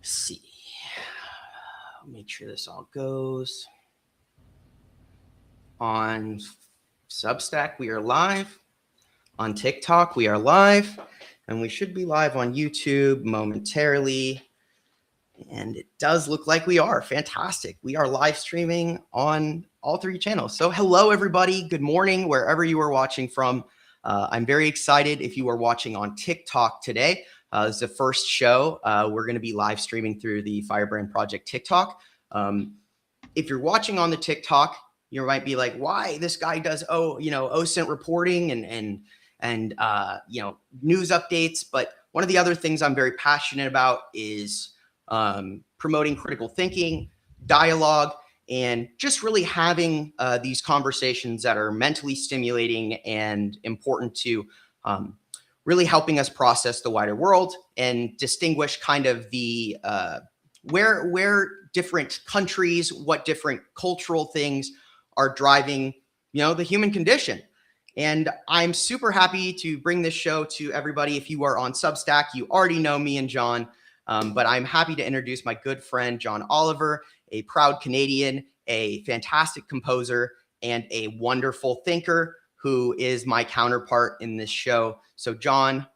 see. Make sure this all goes. On Substack, we are live. On TikTok, we are live. And we should be live on YouTube momentarily. And it does look like we are. Fantastic. We are live streaming on all three channels. So hello, everybody. Good morning, wherever you are watching from. I'm very excited if you are watching on TikTok today. This is the first show. We're going to be live streaming through the Firebrand Project TikTok. If you're watching on the TikTok, you might be like, why this guy does OSINT reporting and news updates. But one of the other things I'm very passionate about is promoting critical thinking, dialogue, and just really having these conversations that are mentally stimulating and important to really helping us process the wider world and distinguish kind of the where different countries, what different cultural things are driving, the human condition. And I'm super happy to bring this show to everybody. If you are on Substack, you already know me and John, but I'm happy to introduce my good friend, John Oliver, a proud Canadian, a fantastic composer, and a wonderful thinker who is my counterpart in this show. So John,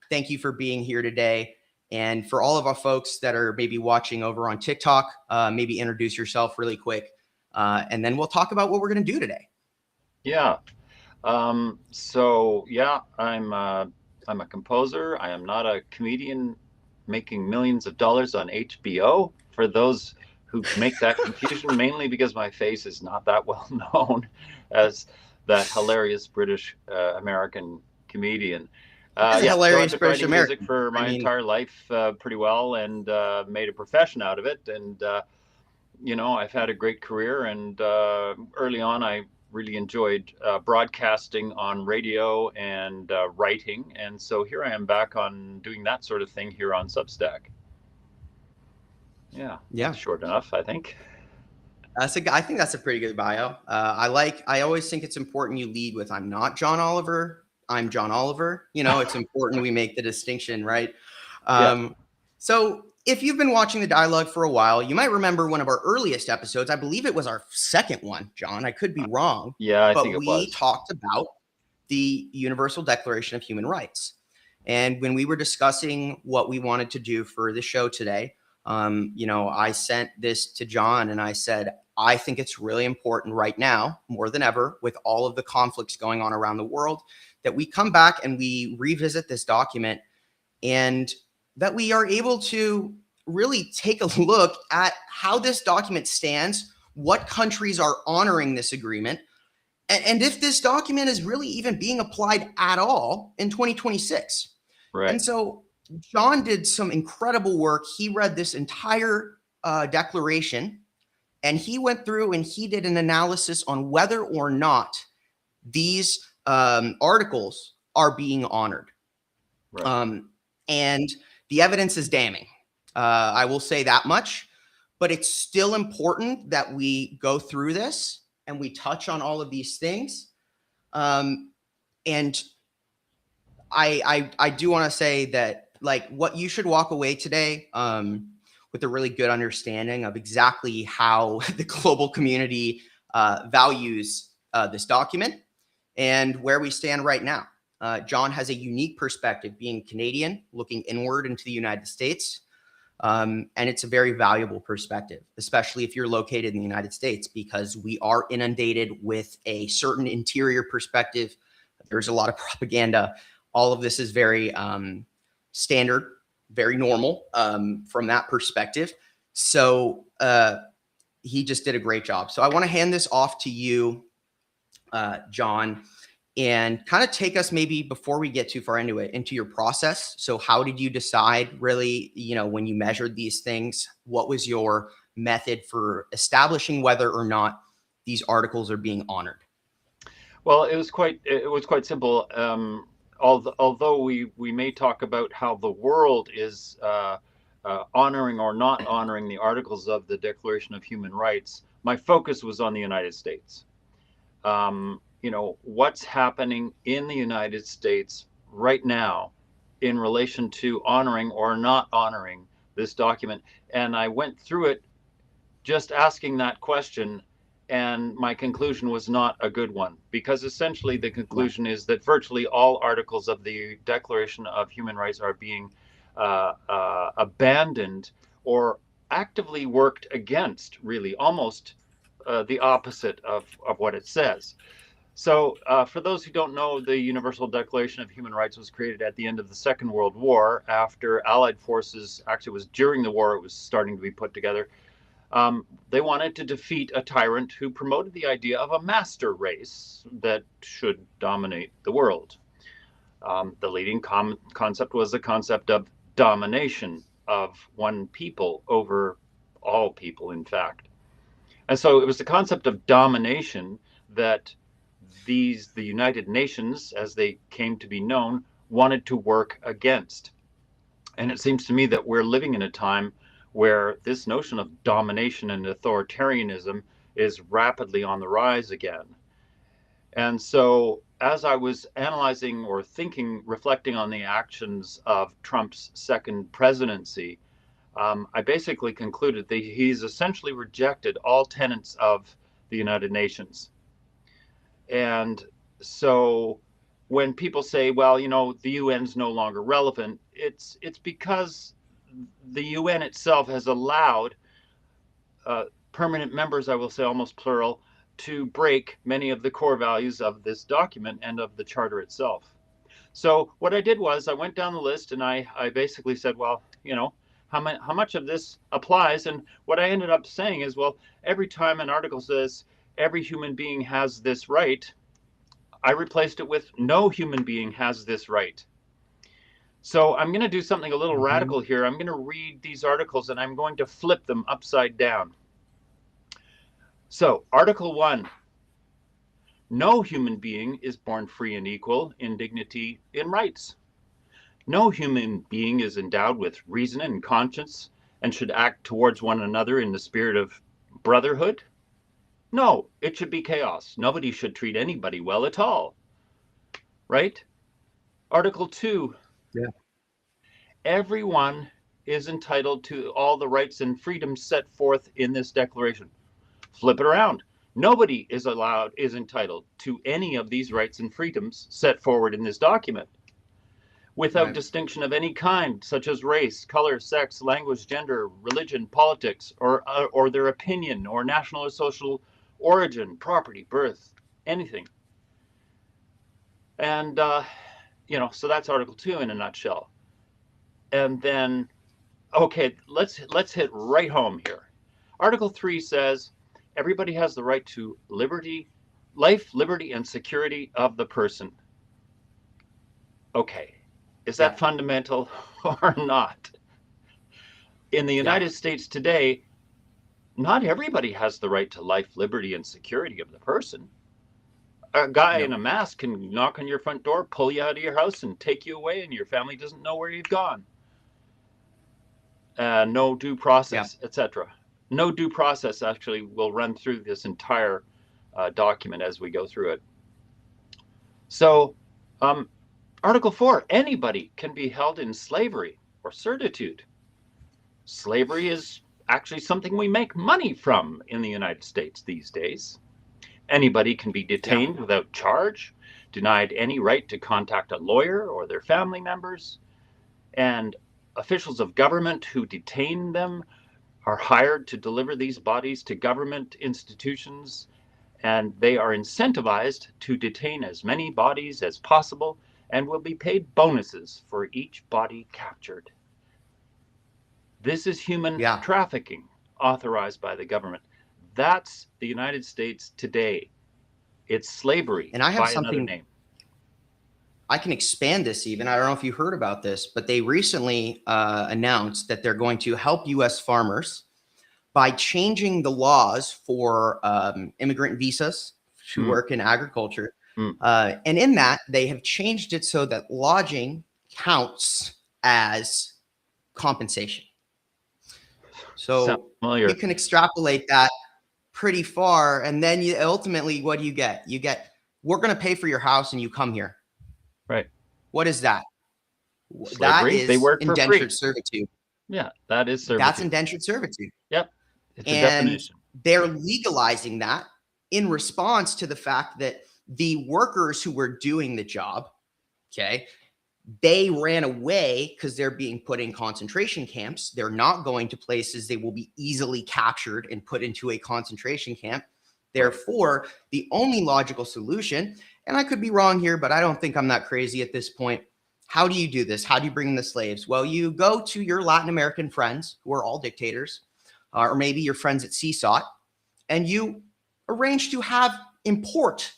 thank you for being here today. And for all of our folks that are maybe watching over on TikTok, maybe introduce yourself really quick. And then we'll talk about what we're going to do today. Yeah. I'm a composer. I am not a comedian making millions of dollars on HBO. For those who make that confusion, mainly because my face is not that well known as that hilarious British American comedian. Hilarious so I've been British writing American music for my entire life pretty well, and made a profession out of it. And I've had a great career. And early on, I really enjoyed broadcasting on radio and writing. And so here I am back on doing that sort of thing here on Substack. Yeah. That's short enough, I think. I think that's a pretty good bio. I always think it's important you lead with, I'm not John Oliver, I'm John Oliver. It's important we make the distinction, right? So if you've been watching the dialogue for a while, you might remember one of our earliest episodes. I believe it was our second one, John. I could be wrong. Yeah, I think it was. But we talked about the Universal Declaration of Human Rights. And when we were discussing what we wanted to do for the show today, I sent this to John and I said, I think it's really important right now, more than ever, with all of the conflicts going on around the world, that we come back and we revisit this document and that we are able to really take a look at how this document stands, what countries are honoring this agreement, and if this document is really even being applied at all in 2026. Right. And so John did some incredible work. He read this entire declaration, and he went through and he did an analysis on whether or not these articles are being honored. Right. And the evidence is damning. I will say that much, but it's still important that we go through this and we touch on all of these things. And I do want to say that, like, what you should walk away today with a really good understanding of exactly how the global community values this document and where we stand right now. John has a unique perspective, being Canadian, looking inward into the United States. And it's a very valuable perspective, especially if you're located in the United States, because we are inundated with a certain interior perspective. There's a lot of propaganda. All of this is very standard, very normal from that perspective. So he just did a great job. So I want to hand this off to you, John, and kind of take us, maybe before we get too far into it, into your process. So how did you decide, really, when you measured these things, what was your method for establishing whether or not these articles are being honored? Well, it was quite simple. Although we may talk about how the world is honoring or not honoring the articles of the Declaration of Human Rights, my focus was on the United States. What's happening in the United States right now in relation to honoring or not honoring this document, and I went through it just asking that question, and my conclusion was not a good one, because essentially the conclusion is that virtually all articles of the Declaration of Human Rights are being abandoned or actively worked against, really, almost the opposite of what it says. So for those who don't know, the Universal Declaration of Human Rights was created at the end of the Second World War, after Allied forces, actually it was during the war, it was starting to be put together. They wanted to defeat a tyrant who promoted the idea of a master race that should dominate the world. The leading concept was the concept of domination of one people over all people, in fact. And so it was the concept of domination that the United Nations, as they came to be known, wanted to work against. And it seems to me that we're living in a time where this notion of domination and authoritarianism is rapidly on the rise again. And so as I was analyzing or thinking, reflecting on the actions of Trump's second presidency, I basically concluded that he's essentially rejected all tenets of the United Nations. And so when people say, well, the UN's no longer relevant, it's because the UN itself has allowed permanent members, I will say almost plural, to break many of the core values of this document and of the charter itself. So what I did was I went down the list and I basically said, well, how much of this applies? And what I ended up saying is, well, every time an article says every human being has this right, I replaced it with no human being has this right. So I'm going to do something a little radical here. I'm going to read these articles and I'm going to flip them upside down. So Article 1, no human being is born free and equal in dignity in rights. No human being is endowed with reason and conscience and should act towards one another in the spirit of brotherhood. No, it should be chaos. Nobody should treat anybody well at all. Right? Article 2. Yeah. Everyone is entitled to all the rights and freedoms set forth in this declaration. Flip it around. Nobody is entitled to any of these rights and freedoms set forward in this document, without distinction of any kind, such as race, color, sex, language, gender, religion, politics, or their opinion, or national or social origin, property, birth, anything. And so that's Article 2 in a nutshell. And then, okay, let's hit right home here. Article 3 says everybody has the right to life, liberty, and security of the person. Okay, is that fundamental or not? In the United States today, not everybody has the right to life, liberty, and security of the person. A guy in a mask can knock on your front door, pull you out of your house, and take you away, and your family doesn't know where you've gone. No due process, etc. No due process actually will run through this entire document as we go through it. So, Article 4, anybody can be held in slavery or servitude. Slavery is actually something we make money from in the United States these days. Anybody can be detained without charge, denied any right to contact a lawyer or their family members, and officials of government who detain them are hired to deliver these bodies to government institutions, and they are incentivized to detain as many bodies as possible and will be paid bonuses for each body captured. This is human trafficking authorized by the government. That's the United States today. It's slavery, and I have by something, another name. I can expand this even. I don't know if you heard about this, but they recently announced that they're going to help U.S. farmers by changing the laws for immigrant visas to work in agriculture. And in that, they have changed it so that lodging counts as compensation. So you can extrapolate that pretty far. And then you ultimately, what do you get? You get, we're going to pay for your house and you come here. Right. What is that? Slavery. That is they work for indentured free. servitude. Yeah, that is That's servitude. indentured servitude. Yep, it's a And definition. they're legalizing that in response to the fact that the workers who were doing the job, okay, they ran away because they're being put in concentration camps. They're not going to places they will be easily captured and put into a concentration camp. Therefore, the only logical solution, and I could be wrong here, but I don't think I'm that crazy at this point. How do you do this? How do you bring in the slaves? Well, you go to your Latin American friends who are all dictators, or maybe your friends at CSOT, and you arrange to import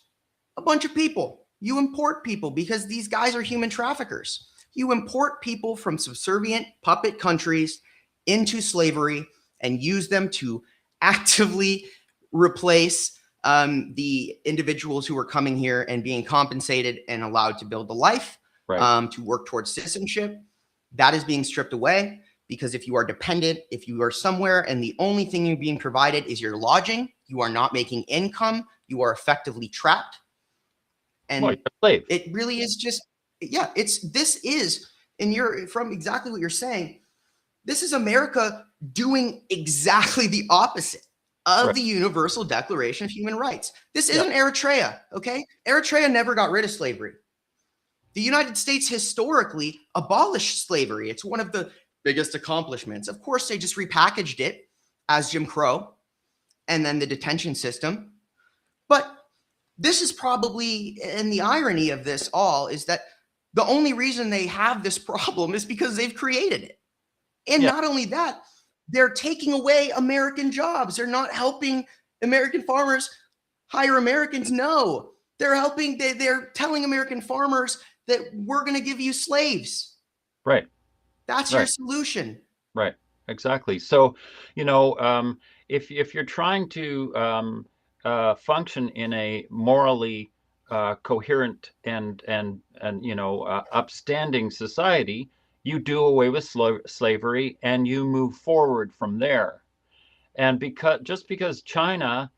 a bunch of people. You import people because these guys are human traffickers. You import people from subservient puppet countries into slavery and use them to actively replace the individuals who are coming here and being compensated and allowed to build a life, Right. to work towards citizenship. That is being stripped away because if you are dependent, if you are somewhere and the only thing you're being provided is your lodging, you are not making income, you are effectively trapped. Well, And you're a slave. it really is just, yeah, this is, and you're from exactly what you're saying. This is America doing exactly the opposite of Right. the Universal Declaration of Human Rights. This Yeah. isn't Eritrea, okay? Eritrea never got rid of slavery. The United States historically abolished slavery. It's one of the biggest accomplishments. Of course, they just repackaged it as Jim Crow and then the detention system. But this is probably, and the irony of this all is that the only reason they have this problem is because they've created it. And Yeah. not only that, they're taking away American jobs. They're not helping American farmers hire Americans. No, they're helping, they're telling American farmers that we're going to give you slaves. Right. That's your Right. solution. Right. Exactly. So, you know, if you're trying to function in a morally coherent and upstanding society, you do away with slavery and you move forward from there. And because China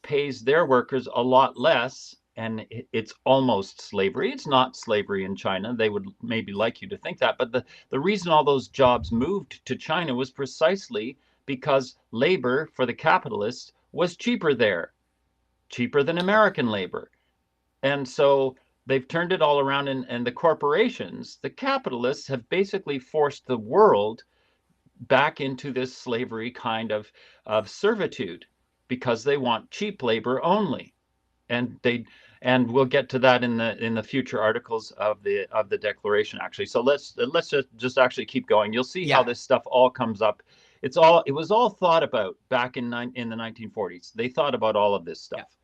pays their workers a lot less, and it's almost slavery. It's not slavery in China. They would maybe like you to think that, but the reason all those jobs moved to China was precisely because labor for the capitalists was cheaper there, cheaper than American labor. And so they've turned it all around, and the corporations, the capitalists, have basically forced the world back into this slavery kind of servitude because they want cheap labor only. And we'll get to that in the future articles of the declaration, actually. So let's just actually keep going. You'll see how Yeah. this stuff all comes up. It was all thought about back in the 1940s. They thought about all of this stuff.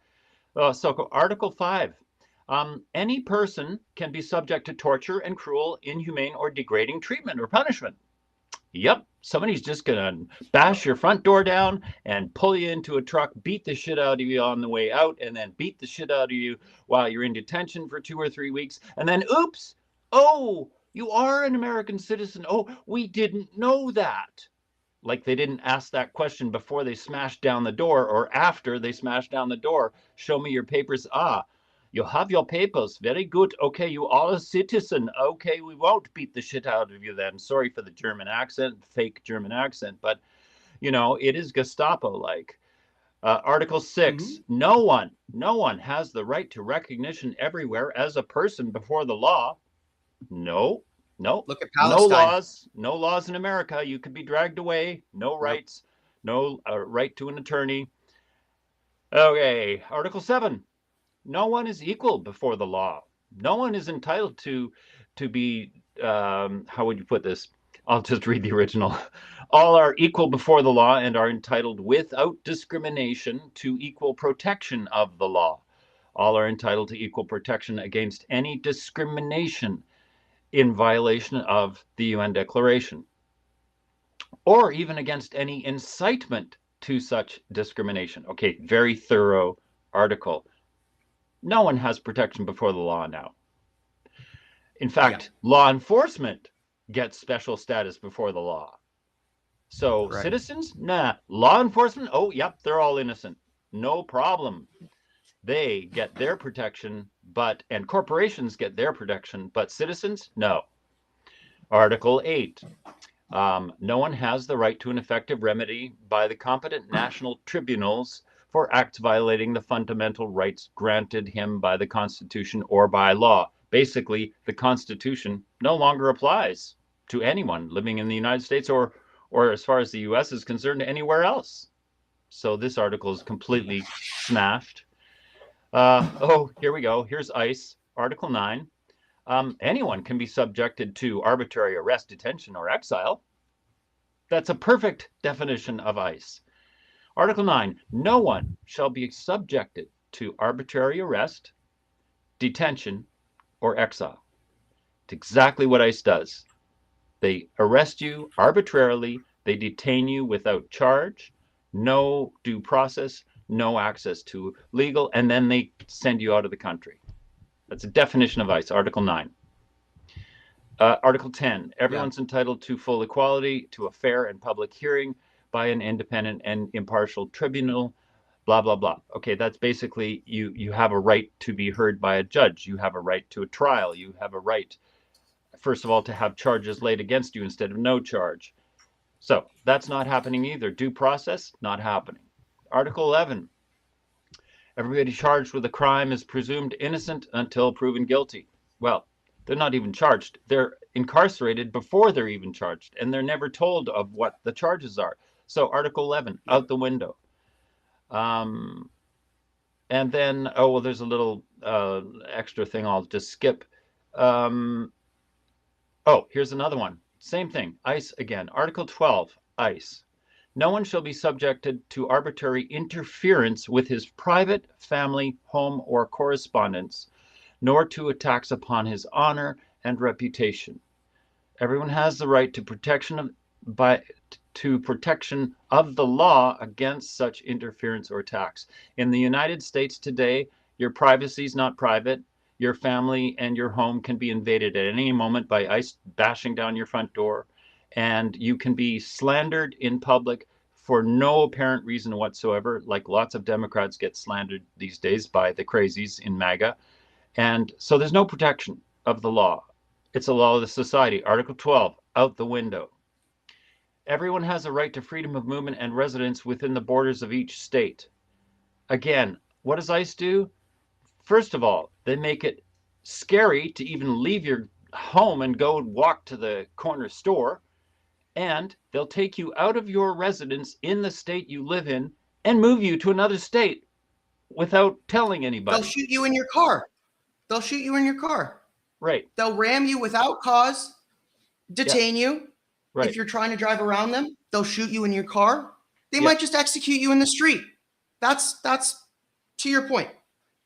So Article 5. Any person can be subject to torture and cruel, inhumane, or degrading treatment or punishment. Yep, somebody's just gonna bash your front door down and pull you into a truck, beat the shit out of you on the way out, and then beat the shit out of you while you're in detention for 2 or 3 weeks. And then, oops, oh, you are an American citizen. Oh, we didn't know that. Like they didn't ask that question before they smashed down the door or after they smashed down the door. Show me your papers. Ah, you have your papers. Very good. Okay, you are a citizen. Okay, we won't beat the shit out of you then. Sorry for the German accent, fake German accent, but it is Gestapo like. Article 6. Mhm. No one has the right to recognition everywhere as a person before the law. No, no, Look at no Palestine. laws, no laws in America. You could be dragged away. No Yep. rights, no right to an attorney. Okay, Article 7. No one is equal before the law. No one is entitled to be, how would you put this? I'll just read the original. All are equal before the law and are entitled without discrimination to equal protection of the law. All are entitled to equal protection against any discrimination in violation of the UN Declaration, or even against any incitement to such discrimination. Okay, very thorough article. No one has protection before the law now. In Yeah. fact, law enforcement gets special status before the law. So Right. citizens, nah. Law enforcement, oh, yep, they're all innocent. No problem. They get their protection, and corporations get their protection, but citizens, no. Article 8. No one has the right to an effective remedy by the competent national tribunals for acts violating the fundamental rights granted him by the Constitution or by law. Basically, the Constitution no longer applies to anyone living in the United States or as far as the US is concerned, anywhere else. So this article is completely smashed. Here we go. Here's ICE, Article 9. Anyone can be subjected to arbitrary arrest, detention, or exile. That's a perfect definition of ICE. Article 9, no one shall be subjected to arbitrary arrest, detention, or exile. It's exactly what ICE does. They arrest you arbitrarily, they detain you without charge, no due process, no access to legal, and then they send you out of the country. That's a definition of ICE, Article 9. Article 10, everyone's entitled to full equality, to a fair and public hearing by an independent and impartial tribunal, blah, blah, blah. Okay, that's basically you have a right to be heard by a judge. You have a right to a trial. You have a right, first of all, to have charges laid against you instead of no charge. So that's not happening either. Due process, not happening. Article 11, everybody charged with a crime is presumed innocent until proven guilty. Well, they're not even charged. They're incarcerated before they're even charged, and they're never told of what the charges are. So Article 11, out the window. And then, there's a little extra thing I'll just skip. Here's another one. Same thing, ICE again. Article 12, ICE. No one shall be subjected to arbitrary interference with his private, family, home, or correspondence, nor to attacks upon his honor and reputation. Everyone has the right to protection of the law against such interference or attacks. In the United States today, your privacy is not private. Your family and your home can be invaded at any moment by ICE bashing down your front door, and you can be slandered in public for no apparent reason whatsoever, like lots of Democrats get slandered these days by the crazies in MAGA. And so there's no protection of the law. It's a law of the society. Article 12, out the window. Everyone has a right to freedom of movement and residence within the borders of each state. Again, what does ICE do? First of all, they make it scary to even leave your home and go walk to the corner store. And they'll take you out of your residence in the state you live in and move you to another state without telling anybody. They'll shoot you in your car. They'll shoot you in your car. Right. They'll ram you without cause, detain you. Right. If you're trying to drive around them, they'll shoot you in your car. They might just execute you in the street. That's to your point.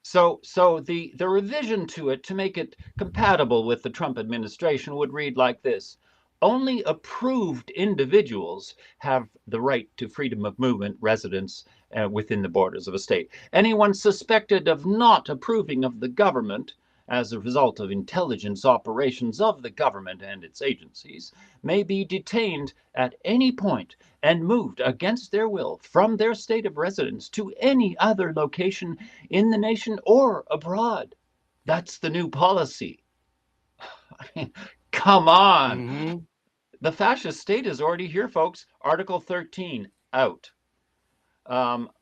So the revision to it to make it compatible with the Trump administration would read like this. Only approved individuals have the right to freedom of movement, residence within the borders of a state. Anyone suspected of not approving of the government as a result of intelligence operations of the government and its agencies may be detained at any point and moved against their will from their state of residence to any other location in the nation or abroad. That's the new policy. I mean, come on. Mm-hmm. The fascist state is already here, folks. Article 13, out.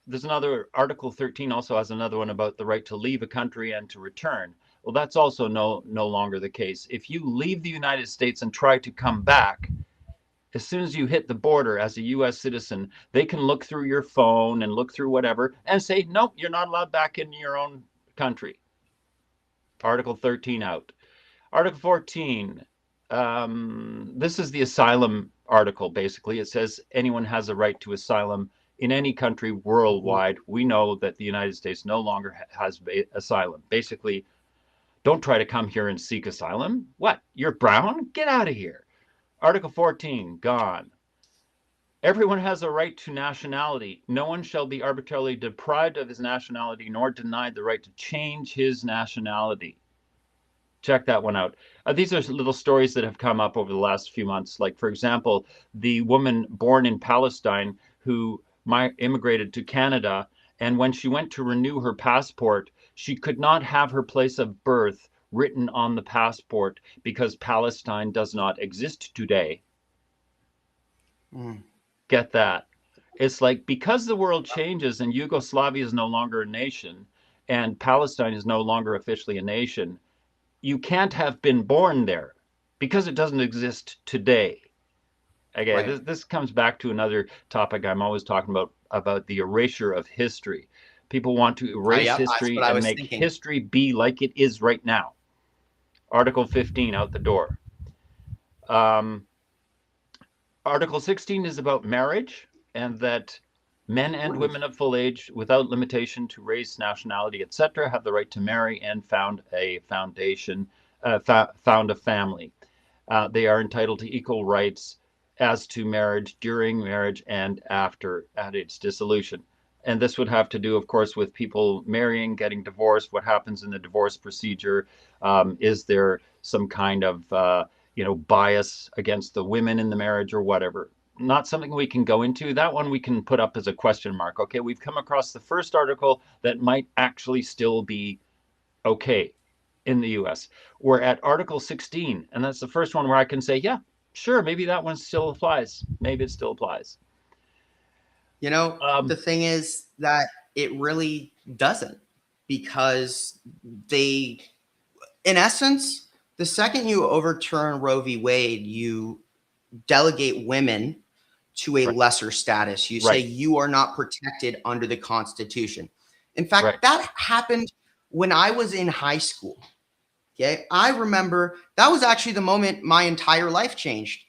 There's another, Article 13 also has another one about the right to leave a country and to return. Well, that's also no longer the case. If you leave the United States and try to come back, as soon as you hit the border as a U.S. citizen, they can look through your phone and look through whatever and say, nope, you're not allowed back in your own country. Article 13 out. Article 14, this is the asylum article, basically. It says anyone has a right to asylum in any country worldwide. We know that the United States no longer has asylum. Basically, don't try to come here and seek asylum. What? You're brown? Get out of here. Article 14, gone. Everyone has a right to nationality. No one shall be arbitrarily deprived of his nationality nor denied the right to change his nationality. Check that one out. These are little stories that have come up over the last few months. Like, for example, the woman born in Palestine who immigrated to Canada, and when she went to renew her passport, she could not have her place of birth written on the passport because Palestine does not exist today. Mm. Get that? It's like, because the world changes and Yugoslavia is no longer a nation and Palestine is no longer officially a nation, you can't have been born there because it doesn't exist today. Okay, Right. this comes back to another topic I'm always talking about the erasure of history. People want to erase Yep, that's what history I and was make thinking. history be like it is right now. Article 15 out the door. Um, Article 16 is about marriage, and that men and Ooh. women of full age, without limitation to race, nationality, etc., have the right to marry and found a foundation, found a family. They are entitled to equal rights as to marriage, during marriage, and after at its dissolution. And this would have to do, of course, with people marrying, getting divorced. What happens in the divorce procedure? Is there some kind of bias against the women in the marriage or whatever? Not something we can go into. That one we can put up as a question mark. Okay, we've come across the first article that might actually still be okay in the US. We're at Article 16, and that's the first one where I can say, yeah, sure, maybe that one still applies. Maybe it still applies. The thing is that it really doesn't, because they, in essence, the second you overturn Roe v. Wade, you delegate women to a Right. lesser status. You say Right. you are not protected under the Constitution. In Right. fact, that happened when I was in high school. Okay. I remember that was actually the moment my entire life changed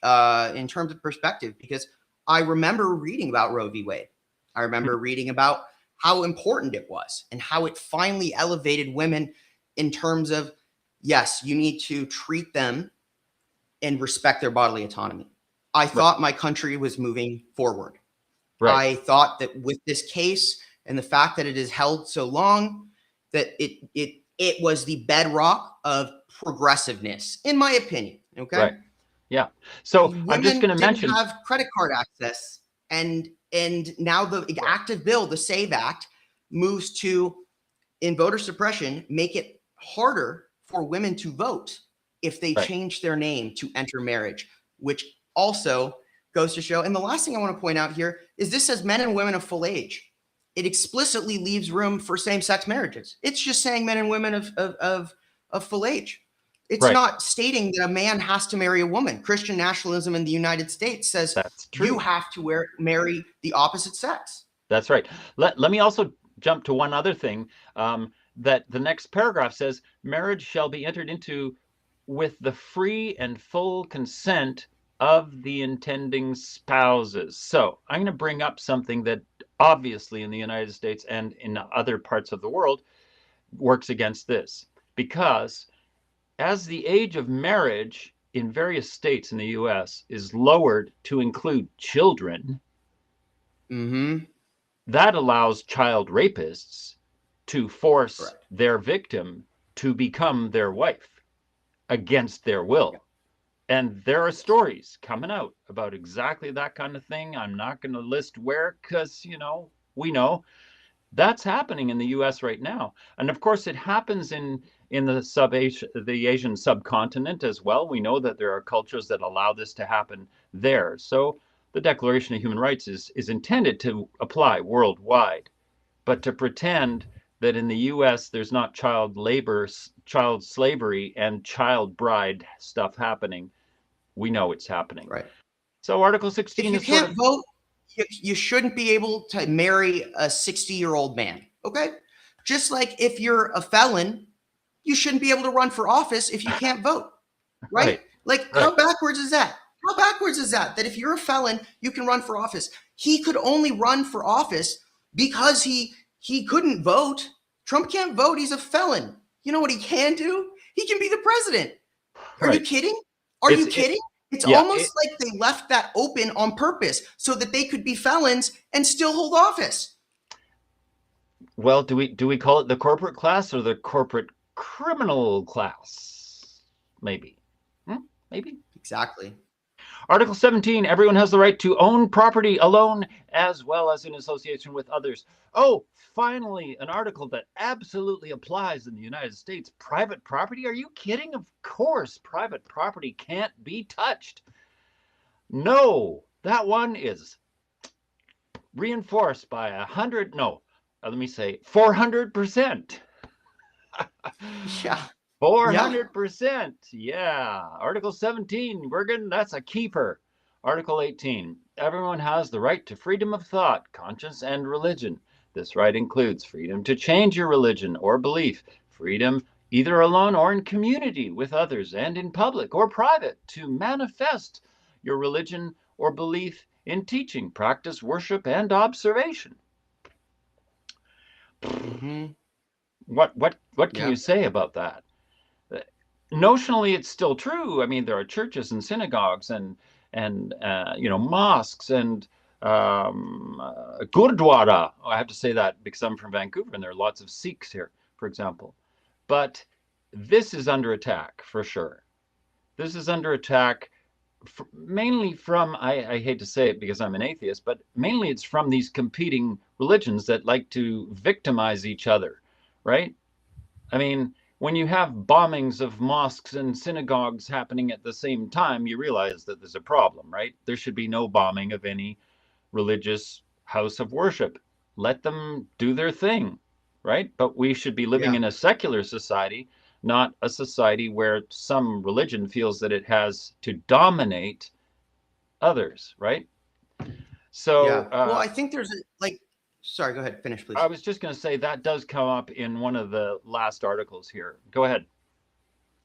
in terms of perspective, because I remember reading about Roe v. Wade. I remember reading about how important it was and how it finally elevated women in terms of, yes, you need to treat them and respect their bodily autonomy. I Right. thought my country was moving forward. Right. I thought that with this case and the fact that it has held so long, that it was the bedrock of progressiveness, in my opinion. Okay. Right. Yeah. So I'm just Women going to didn't mention. have credit card access, and now the active bill, the SAVE Act, moves to, in voter suppression, make it harder for women to vote if they Right. change their name to enter marriage, which also goes to show. And the last thing I want to point out here is this says men and women of full age. It explicitly leaves room for same-sex marriages. It's just saying men and women of full age. It's Right. not stating that a man has to marry a woman. Christian nationalism in the United States says That's you true. have to marry the opposite sex. That's right. Let me also jump to one other thing, that the next paragraph says marriage shall be entered into with the free and full consent of the intending spouses. So I'm going to bring up something that obviously in the United States and in other parts of the world works against this, because as the age of marriage in various states in the US is lowered to include children, Mm-hmm. that allows child rapists to force Correct. their victim to become their wife against their will. And there are stories coming out about exactly that kind of thing. I'm not going to list where, because, we know that's happening in the US right now. And of course, it happens in the Asian subcontinent as well. We know that there are cultures that allow this to happen there. So the Declaration of Human Rights is intended to apply worldwide. But to pretend that in the US there's not child labor, child slavery, and child bride stuff happening, we know it's happening. Right. So Article If 16 you is sort can't of. vote, you shouldn't be able to marry a 60-year-old man. Okay. Just like if you're a felon, you shouldn't be able to run for office if you can't vote. Right. Right. Like, Right. how backwards is that? How backwards is that? That if you're a felon, you can run for office. He could only run for office because he couldn't vote. Trump can't vote. He's a felon. You know what he can do? He can be the president. Are you Right. kidding? Are It's you kidding? It's yeah. almost like they left that open on purpose so that they could be felons and still hold office. Well, do we call it the corporate class or the corporate criminal class? Maybe. Maybe. Exactly. Article 17, everyone has the right to own property alone as well as in association with others. Oh, finally, an article that absolutely applies in the United States. Private property? Are you kidding? Of course, private property can't be touched. No, that one is reinforced by 400%. Yeah. 400%. Yeah. Article 17, that's a keeper. Article 18, everyone has the right to freedom of thought, conscience, and religion. This right includes freedom to change your religion or belief, freedom either alone or in community with others, and in public or private to manifest your religion or belief in teaching, practice, worship, and observation. Mm-hmm. What can Yeah. you say about that? Notionally, it's still true. I mean, there are churches and synagogues and mosques and gurdwara. I have to say that because I'm from Vancouver and there are lots of Sikhs here, for example. But this is under attack for sure. This is under attack mainly from, I hate to say it because I'm an atheist, but mainly it's from these competing religions that like to victimize each other, right? I mean, when you have bombings of mosques and synagogues happening at the same time, you realize that there's a problem, right? There should be no bombing of any religious house of worship. Let them do their thing, right? But we should be living Yeah. in a secular society, not a society where some religion feels that it has to dominate others, right? So Yeah. Well, I think there's sorry, go ahead, finish, please. I was just going to say that does come up in one of the last articles here. Go ahead.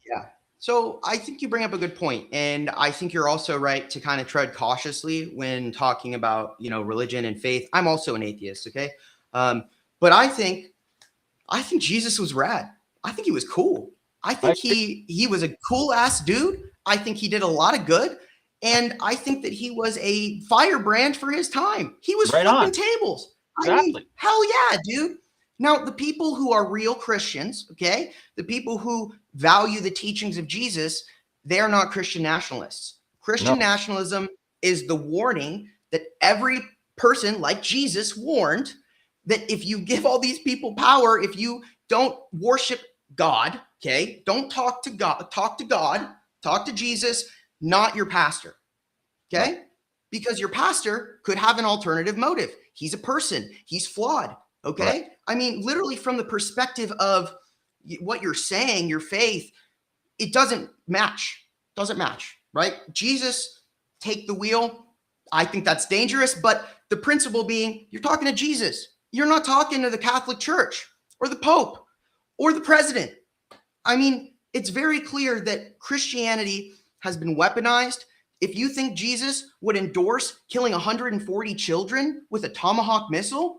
Yeah. So I think you bring up a good point, and I think you're also right to kind of tread cautiously when talking about religion and faith. I'm also an atheist, okay, but I think Jesus was rad. I think he was cool. I think he was a cool ass dude. I think he did a lot of good, and I think that he was a firebrand for his time. He was Right flipping on. tables. Exactly. I mean, hell yeah, dude. Now, the people who are real Christians, okay, the people who value the teachings of Jesus, they're not Christian nationalists. Christian nationalism is the warning that every person like Jesus warned that if you give all these people power, if you don't worship God, okay, don't talk to God, talk to Jesus, not your pastor, okay? Right. Because your pastor could have an alternative motive. He's a person, he's flawed. Okay. Right. I mean, literally from the perspective of what you're saying, your faith, it doesn't match, right? Jesus, take the wheel. I think that's dangerous, but the principle being you're talking to Jesus. You're not talking to the Catholic Church or the Pope or the president. I mean, it's very clear that Christianity has been weaponized. If you think Jesus would endorse killing 140 children with a Tomahawk missile,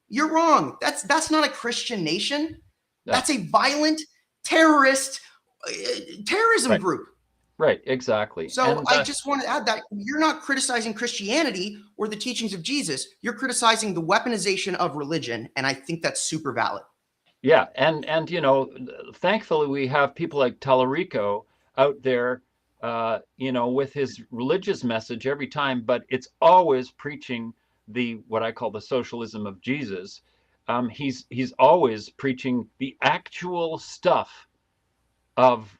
you're wrong. That's not a Christian nation. No. That's a violent terrorism group. Right, exactly. So and, I just want to add that you're not criticizing Christianity or the teachings of Jesus. You're criticizing the weaponization of religion, and I think that's super valid. Yeah, and thankfully we have people like Tallarico out there, with his religious message every time, but it's always preaching what I call the socialism of Jesus. He's always preaching the actual stuff of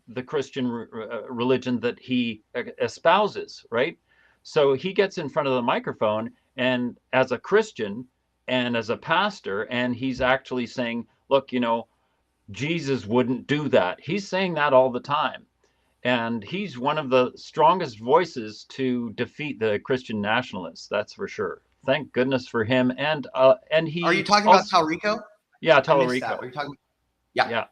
the Christian religion that he espouses, right? So he gets in front of the microphone and as a Christian and as a pastor, and he's actually saying, look, Jesus wouldn't do that. He's saying that all the time. And he's one of the strongest voices to defeat the Christian nationalists. That's for sure. Thank goodness for him. And he. Are you talking about Tallarico? Yeah, Tallarico. Are you talking? Yeah. Yeah.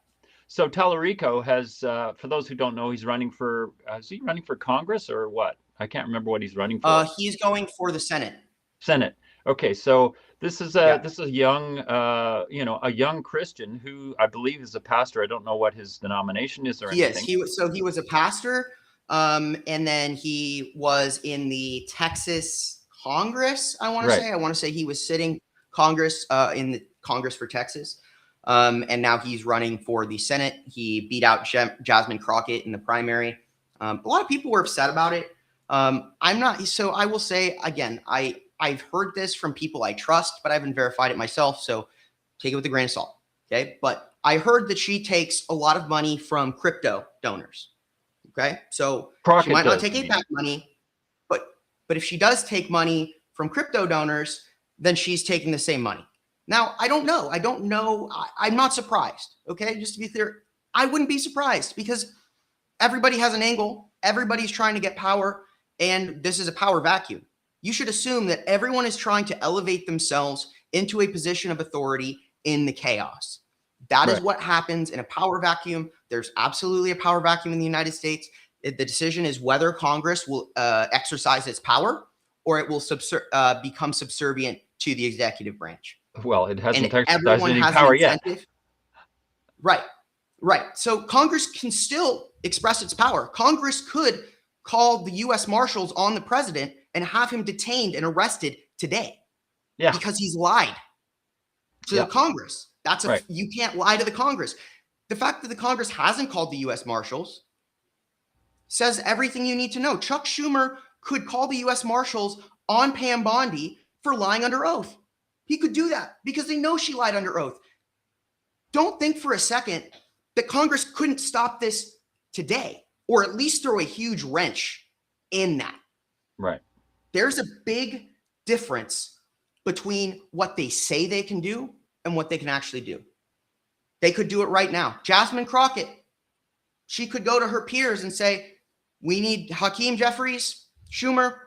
So Tallarico has, for those who don't know, he's running for. Is he running for Congress or what? I can't remember what he's running for. He's going for the Senate. Senate. Okay, so this is a young, a young Christian who I believe is a pastor. I don't know what his denomination is or anything. Yes, he was a pastor, and then he was in the Texas Congress. I want to say he was sitting Congress in the Congress for Texas, and now he's running for the Senate. He beat out Jasmine Crockett in the primary. A lot of people were upset about it. I'm not. So I will say again, I've heard this from people I trust, but I haven't verified it myself. So take it with a grain of salt. Okay. But I heard that she takes a lot of money from crypto donors. Okay. So she might not take APAC money, but But if she does take money from crypto donors, then she's taking the same money. Now, I don't know. I'm not surprised. Okay. Just to be clear, I wouldn't be surprised because everybody has an angle. Everybody's trying to get power, and this is a power vacuum. You should assume that everyone is trying to elevate themselves into a position of authority in the chaos. That is what happens in a power vacuum. There's absolutely a power vacuum in the United States. The decision is whether Congress will exercise its power or it will become subservient to the executive branch. Well, it hasn't And exercised everyone any has power an yet. incentive. Right. So Congress can still express its power. Congress could call the U.S. Marshals on the president and have him detained and arrested today. Yeah. Because he's lied to the Congress. You can't lie to the Congress. The fact that the Congress hasn't called the U.S. Marshals says everything you need to know. Chuck Schumer could call the U.S. Marshals on Pam Bondi for lying under oath. He could do that because they know she lied under oath. Don't think for a second that Congress couldn't stop this today, or at least throw a huge wrench in that. Right. There's a big difference between what they say they can do and what they can actually do. They could do it right now. Jasmine Crockett, she could go to her peers and say, we need Hakeem Jeffries, Schumer.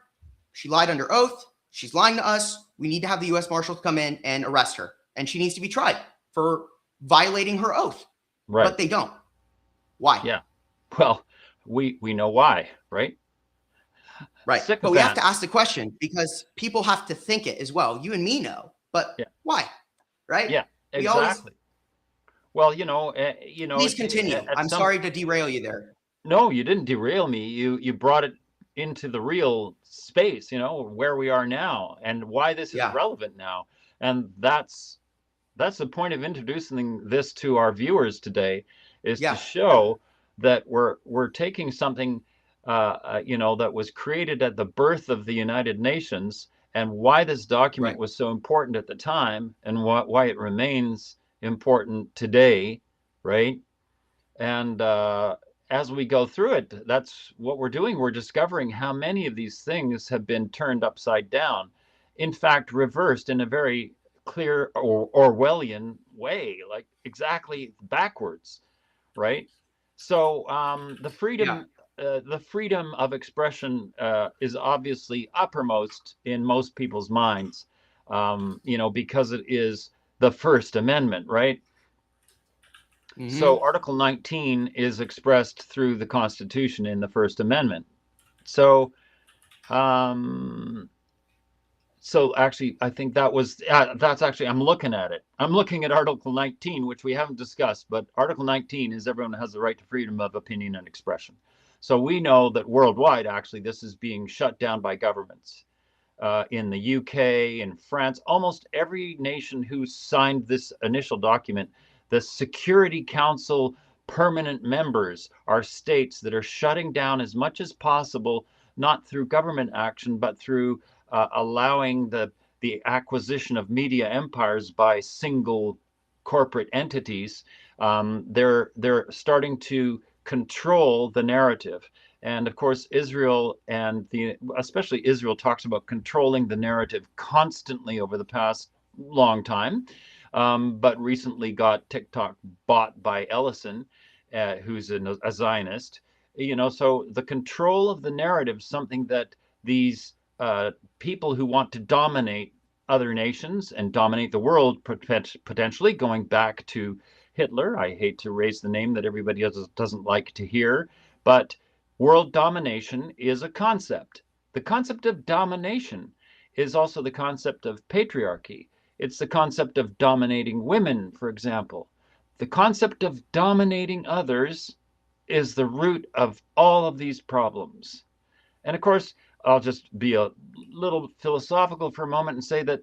She lied under oath. She's lying to us. We need to have the U.S. Marshals come in and arrest her. And she needs to be tried for violating her oath. Right. But they don't. Why? Yeah. Well, we know why, right? Right. But we have to ask the question because people have to think it as well. You and me know, but why? Right? Yeah, exactly. Well, Please continue. I'm sorry to derail you there. No, you didn't derail me. You brought it into the real space, where we are now and why this is relevant now. And that's the point of introducing this to our viewers today, is to show that we're taking something that was created at the birth of the United Nations, and why this document was so important at the time, and why it remains important today, right? And as we go through it, that's what we're doing. We're discovering how many of these things have been turned upside down. In fact, reversed in a very clear or Orwellian way, like exactly backwards, right? So the freedom of expression is obviously uppermost in most people's minds, because it is the First Amendment, right? Mm-hmm. So Article 19 is expressed through the Constitution in the First Amendment. So, actually, I think that's actually, I'm looking at it. I'm looking at Article 19, which we haven't discussed, but Article 19 is everyone has the right to freedom of opinion and expression. So we know that worldwide, actually, this is being shut down by governments. In the UK, in France, almost every nation who signed this initial document, the Security Council permanent members are states that are shutting down as much as possible, not through government action, but through allowing the acquisition of media empires by single corporate entities. They're starting to control the narrative. And of course, Israel especially Israel talks about controlling the narrative constantly over the past long time, but recently got TikTok bought by Ellison, who's a Zionist. So the control of the narrative, something that these people who want to dominate other nations and dominate the world, potentially going back to Hitler. I hate to raise the name that everybody doesn't like to hear, but world domination is a concept. The concept of domination is also the concept of patriarchy. It's the concept of dominating women, for example. The concept of dominating others is the root of all of these problems. And of course, I'll just be a little philosophical for a moment and say that,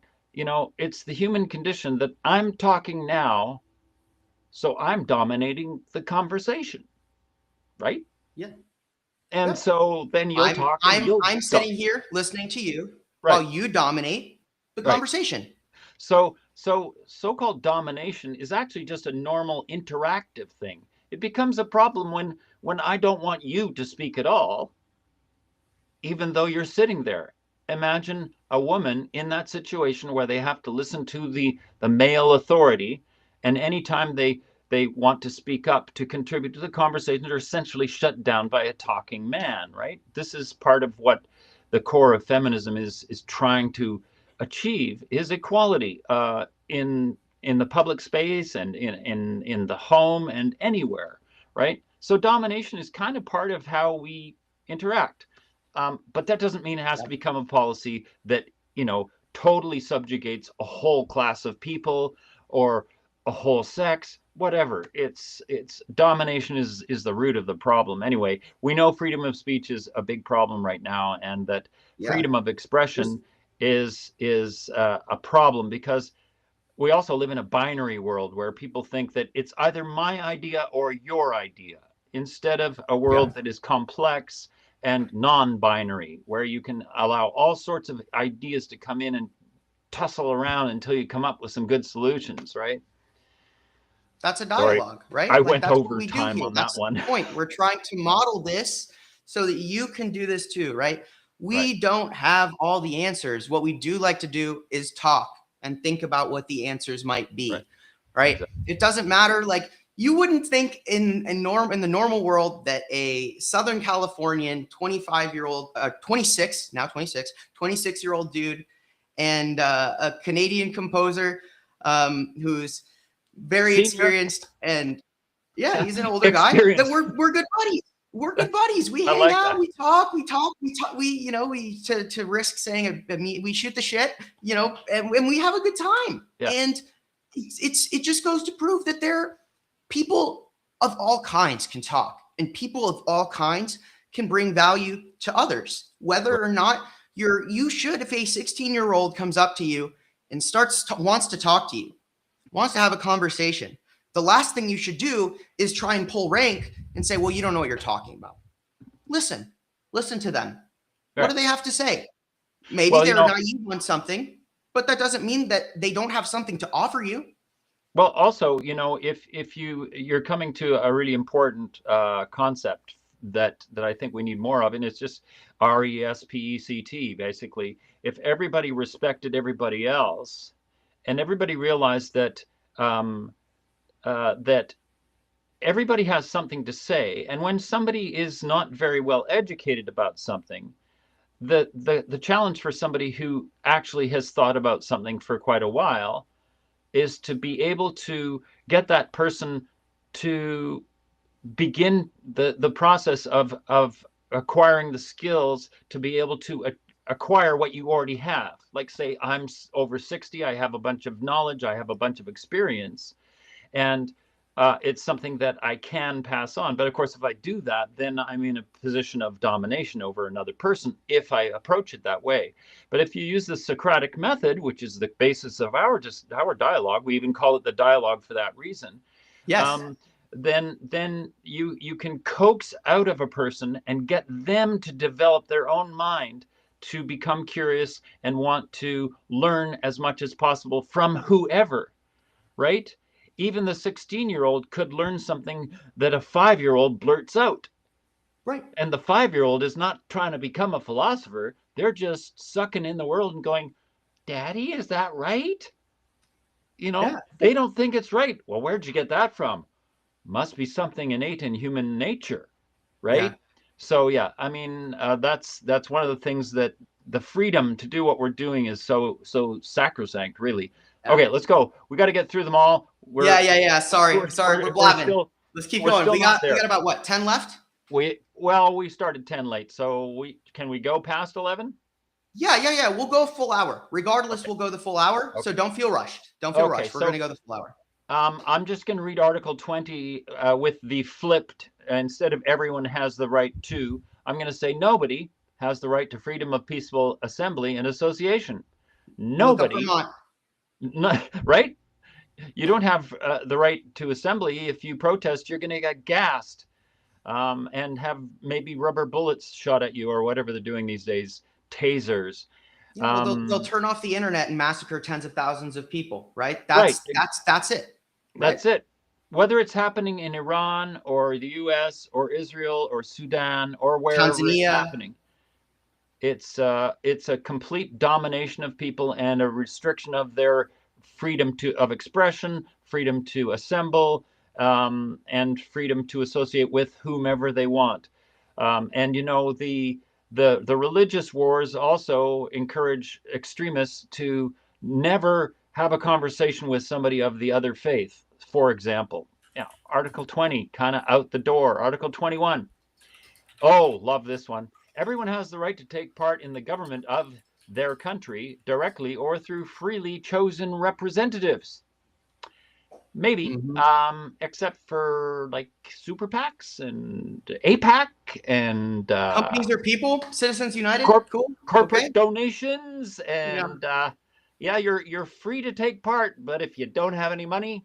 it's the human condition that I'm talking now, so I'm dominating the conversation, right? Yeah. And so then you'll talk. I'm sitting here listening to you while you dominate the conversation. So so-called domination is actually just a normal interactive thing. It becomes a problem when I don't want you to speak at all, even though you're sitting there. imagine a woman in that situation where they have to listen to the male authority, and anytime they want to speak up to contribute to the conversation, they're essentially shut down by a talking man, right? This is part of what the core of feminism is trying to achieve, is equality in the public space and in the home and anywhere, right? So domination is kind of part of how we interact. But that doesn't mean it has to become a policy that, totally subjugates a whole class of people or a whole sex, whatever. It's domination is the root of the problem. Anyway, we know freedom of speech is a big problem right now, and that Yeah. freedom of expression is a problem, because we also live in a binary world where people think that it's either my idea or your idea, instead of a world that is complex and non-binary, where you can allow all sorts of ideas to come in and tussle around until you come up with some good solutions, right? That's a Sorry, dialogue, right? I Like went that's what over we do time here. on That's that one. the point. We're trying to model this so that you can do this too, right? We Right. don't have all the answers. What we do like to do is talk and think about what the answers might be, right? Exactly. It doesn't matter. Like you wouldn't think in the normal world that a Southern Californian 25-year-old, 26-year-old dude and a Canadian composer who's very Senior experienced, and yeah, he's an older guy. That we're good buddies. We're good buddies. We I hang like out. that. We talk. We to risk saying we shoot the shit. And we have a good time. Yeah. And it just goes to prove that people of all kinds can talk, and people of all kinds can bring value to others, whether or not you should. If a 16-year-old comes up to you and wants to talk to you, wants to have a conversation, the last thing you should do is try and pull rank and say, well, you don't know what you're talking about. Listen to them. Right. What do they have to say? Maybe they're naive on something, but that doesn't mean that they don't have something to offer you. Well, also, if you're coming to a really important concept that I think we need more of, and it's just RESPECT, basically. If everybody respected everybody else, and everybody realized that that everybody has something to say, and when somebody is not very well educated about something, the challenge for somebody who actually has thought about something for quite a while is to be able to get that person to begin the process of acquiring the skills to be able to acquire what you already have. Like, say, I'm over 60, I have a bunch of knowledge, I have a bunch of experience, and it's something that I can pass on. But of course, if I do that, then I'm in a position of domination over another person if I approach it that way. But if you use the Socratic method, which is the basis of our dialogue, we even call it the dialogue for that reason. Yes. Then you can coax out of a person and get them to develop their own mind, to become curious and want to learn as much as possible from whoever, right? Even the 16-year-old could learn something that a 5-year-old blurts out. Right. And the 5-year-old is not trying to become a philosopher. They're just sucking in the world and going, Daddy, is that right? They don't think it's right. Well, where'd you get that from? Must be something innate in human nature, right? Yeah. So yeah, I mean, that's one of the things that the freedom to do what we're doing is so sacrosanct, really. Yeah. Okay, let's go. We got to get through them all. Yeah. Sorry, we're blabbing. Let's keep going. We got about what, 10 left? We started 10 late, so can we go past 11? Yeah. We'll go full hour. Regardless, We'll go the full hour. Okay. So don't feel rushed. We're going to go the full hour. I'm just going to read Article 20 with the flipped. Instead of everyone has the right to, I'm going to say nobody has the right to freedom of peaceful assembly and association. Nobody. Right? You don't have the right to assembly. If you protest, you're going to get gassed and have maybe rubber bullets shot at you or whatever they're doing these days, tasers. Yeah, well, they'll turn off the internet and massacre tens of thousands of people, right? That's it. Right? That's it. Whether it's happening in Iran or the US or Israel or Sudan or wherever it's happening. It's a complete domination of people and a restriction of their freedom of expression, freedom to assemble, and freedom to associate with whomever they want. And you know, the religious wars also encourage extremists to never have a conversation with somebody of the other faith. For example, Article 20, kind of out the door. Article 21. Oh, love this one. Everyone has the right to take part in the government of their country directly or through freely chosen representatives. Maybe, except for like super PACs and APAC and Companies are people. Citizens United. Cool. corporate Okay. donations, Yeah. and yeah, you're free to take part, but if you don't have any money,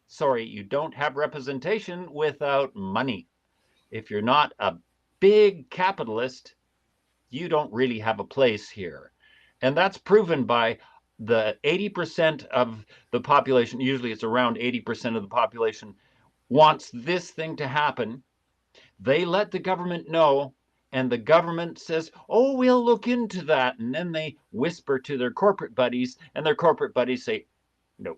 sorry, you don't have representation without money. If you're not a big capitalist, you don't really have a place here. And that's proven by the 80% of the population, usually it's around 80% of the population, wants this thing to happen. They let the government know, and the government says, oh, we'll look into that. And then they whisper to their corporate buddies, and their corporate buddies say, no,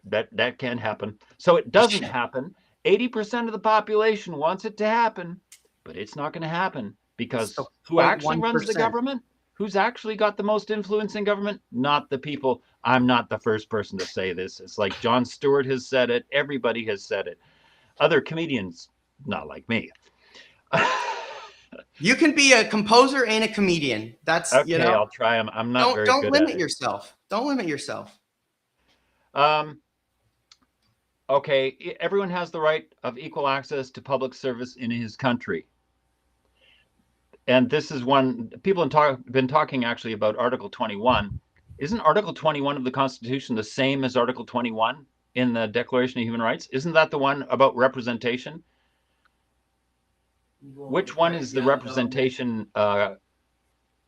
that can't happen. So it doesn't happen. 80% of the population wants it to happen, but it's not going to happen because So who actually runs the 0.1%. government? Who's actually got the most influence in government? Not the people. I'm not the first person to say this. It's like Jon Stewart has said it. Everybody has said it. Other comedians, not like me. You can be a composer and a comedian. That's okay, you know. I'll try. I'm not very Don't good limit at it. yourself. Don't limit yourself. Okay, everyone has the right of equal access to public service in his country. And this is one people have been talking actually about Article 21. Isn't Article 21 of the Constitution the same as Article 21 in the Declaration of Human Rights? Isn't that the one about representation? Which one is the representation? Equal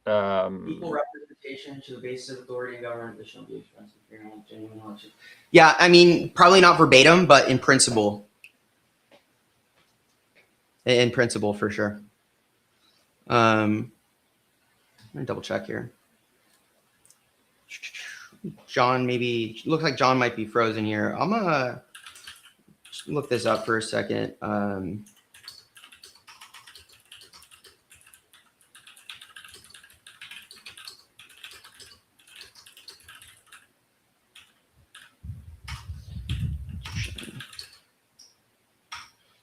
representation to the basis of authority in government that shall be expressed in fair and genuine election. Yeah, I mean, probably not verbatim, but in principle. In principle, for sure. I'm gonna double check here. John, maybe looks like John might be frozen here. I'm gonna look this up for a second.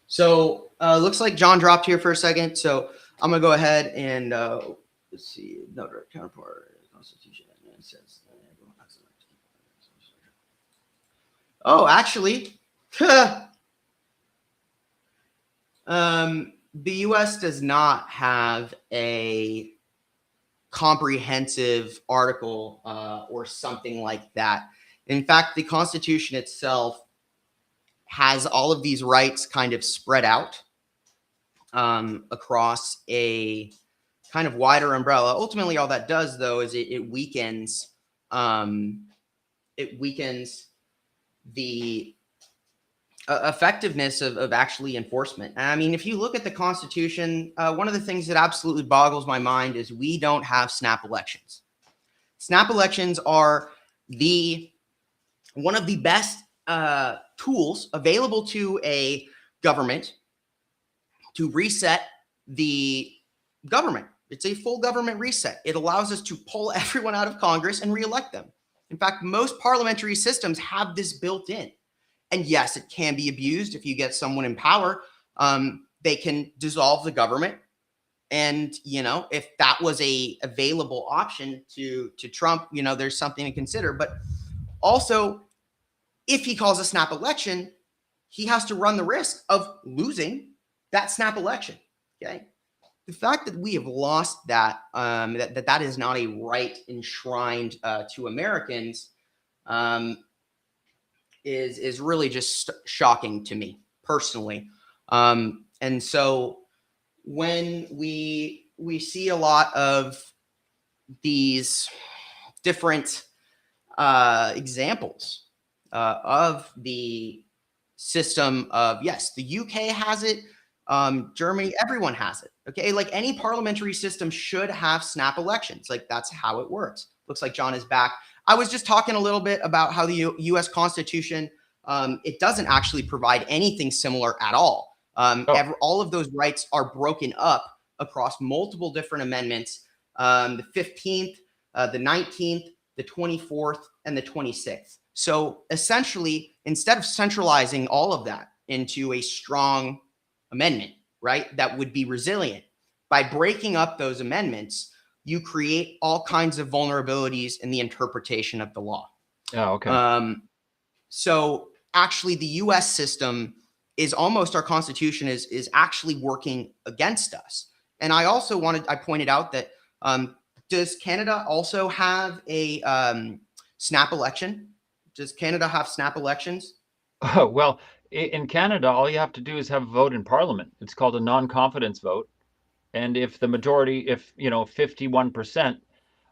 So looks like John dropped here for a second. So I'm gonna go ahead and let's see, no direct counterpart Constitution says. Oh, actually, the U.S. does not have a comprehensive article or something like that. In fact, the Constitution itself has all of these rights kind of spread out across a kind of wider umbrella. Ultimately, all that does, though, is it weakens the effectiveness of actually enforcement. I mean, if you look at the Constitution, one of the things that absolutely boggles my mind is we don't have snap elections. Snap elections are one of the best tools available to a government to reset the government. It's a full government reset. It allows us to pull everyone out of Congress and reelect them. In fact, most parliamentary systems have this built in. And yes, it can be abused if you get someone in power. They can dissolve the government. And, you know, if that was a available option to Trump, you know, there's something to consider. But also, if he calls a snap election, he has to run the risk of losing that snap election. Okay. The fact that we have lost that, that is not a right enshrined to Americans is really just shocking to me personally. And so when we see a lot of these different examples of the system of, yes, the UK has it. Germany, everyone has it. Okay. Like any parliamentary system should have snap elections. Like that's how it works. Looks like John is back. I was just talking a little bit about how the US Constitution, it doesn't actually provide anything similar at all. All of those rights are broken up across multiple different amendments. The 15th, the 19th, the 24th, and the 26th. So essentially, instead of centralizing all of that into a strong amendment, right, that would be resilient, by breaking up those amendments, you create all kinds of vulnerabilities in the interpretation of the law. Oh, okay. So actually, the U.S. system is almost, our Constitution is actually working against us. And I pointed out that does Canada also have a snap election? Does Canada have snap elections? Oh, well, in Canada, all you have to do is have a vote in Parliament. It's called a non-confidence vote. And if the majority, if 51%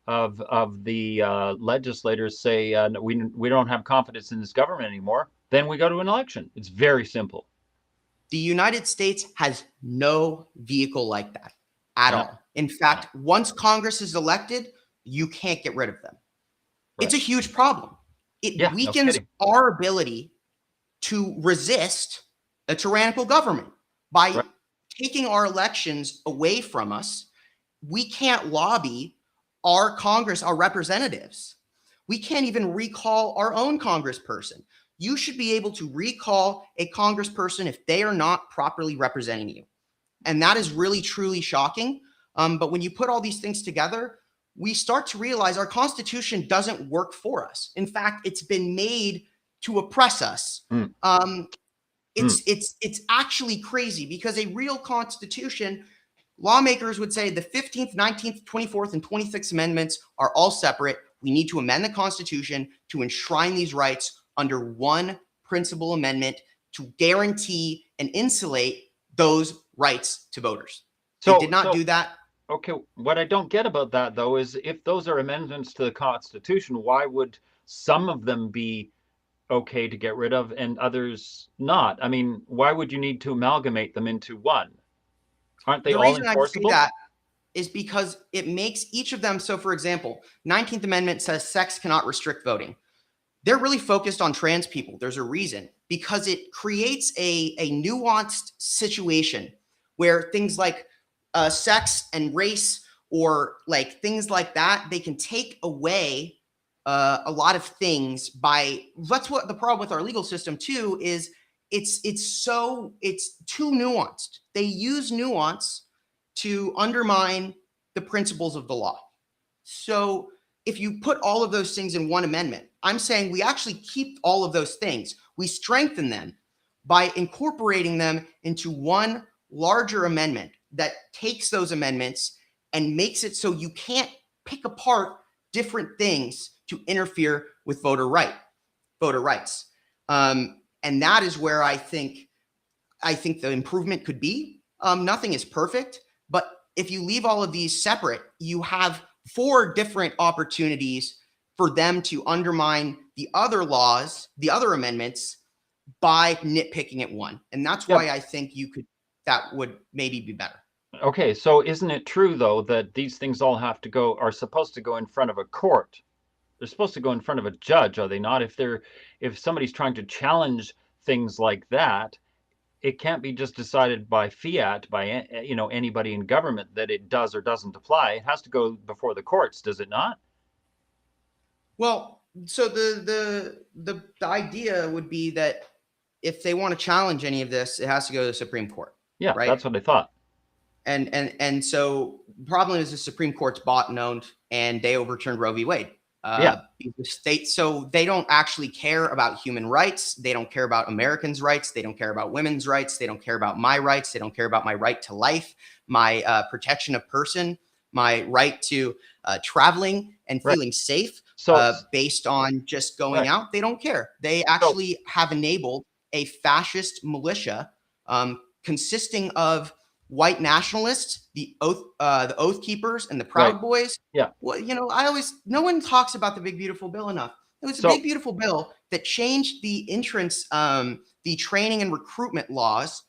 of the legislators say we don't have confidence in this government anymore, then we go to an election. It's very simple. The United States has no vehicle like that at all. In fact, once Congress is elected, you can't get rid of them. Right. It's a huge problem. It weakens our ability to resist a tyrannical government by taking our elections away from us. We can't lobby our Congress, our representatives. We can't even recall our own congressperson. You should be able to recall a congressperson if they are not properly representing you. And that is really, truly shocking. But when you put all these things together, we start to realize our Constitution doesn't work for us. In fact, it's been made to oppress us. It's actually crazy, because a real Constitution, lawmakers would say the 15th, 19th, 24th, and 26th Amendments are all separate. We need to amend the Constitution to enshrine these rights under one principal amendment to guarantee and insulate those rights to voters. So they did not do that. Okay, what I don't get about that, though, is if those are amendments to the Constitution, why would some of them be okay to get rid of and others not? I mean, why would you need to amalgamate them into one? Aren't they all enforceable? The reason I say that is because it makes each of them. So, for example, 19th Amendment says sex cannot restrict voting. They're really focused on trans people. There's a reason, because it creates a nuanced situation where things like sex and race, or like things like that, they can take away a lot of things by. That's what the problem with our legal system too is. It's too nuanced. They use nuance to undermine the principles of the law. So if you put all of those things in one amendment, I'm saying we actually keep all of those things. We strengthen them by incorporating them into one larger amendment that takes those amendments and makes it so you can't pick apart different things to interfere with voter rights. And that is where I think the improvement could be. Nothing is perfect, but if you leave all of these separate, you have 4 different opportunities for them to undermine the other laws, the other amendments, by nitpicking at one. And that's why I think that would maybe be better. Okay, so isn't it true, though, that these things all are supposed to go in front of a court? They're supposed to go in front of a judge, are they not? If somebody's trying to challenge things like that, it can't be just decided by fiat, by anybody in government, that it does or doesn't apply. It has to go before the courts, does it not? Well, so the idea would be that if they want to challenge any of this, it has to go to the Supreme Court. Yeah, right? That's what I thought. And so the problem is the Supreme Court's bought and owned, and they overturned Roe v. Wade. So they don't actually care about human rights. They don't care about Americans' rights. They don't care about women's rights. They don't care about my rights. They don't care about my right to life, my protection of person, my right to traveling and feeling safe based on just going out. They don't care. They actually have enabled a fascist militia consisting of white nationalists, the Oath Keepers, and the Proud Boys. Yeah. Well, no one talks about the Big Beautiful Bill enough. It was a Big Beautiful Bill that changed the entrance, the training and recruitment laws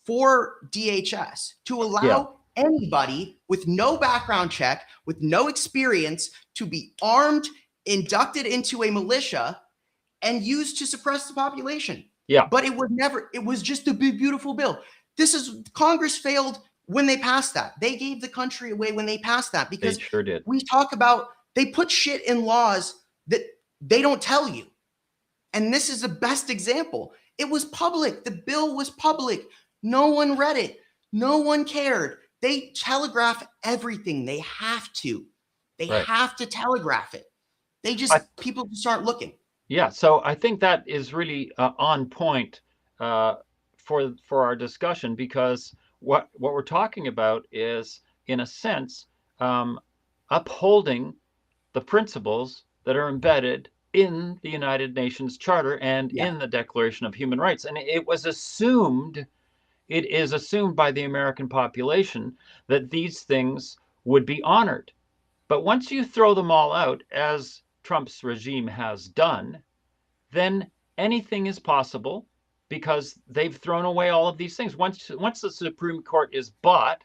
for DHS to allow Yeah. anybody with no background check, with no experience, to be armed, inducted into a militia, and used to suppress the population. Yeah. But it was just a big, beautiful bill. Congress failed when they passed that. They gave the country away when they passed that, because They sure did. we talk about, they put shit in laws that they don't tell you. And this is the best example. It was public. The bill was public. No one read it. No one cared. They telegraph everything. They have to. They have to telegraph it. People just aren't looking. Yeah, so I think that is really on point for our discussion, because what we're talking about is, in a sense, upholding the principles that are embedded in the United Nations Charter and in the Declaration of Human Rights. And it is assumed by the American population that these things would be honored. But once you throw them all out, as Trump's regime has done, then anything is possible, because they've thrown away all of these things. Once the Supreme Court is bought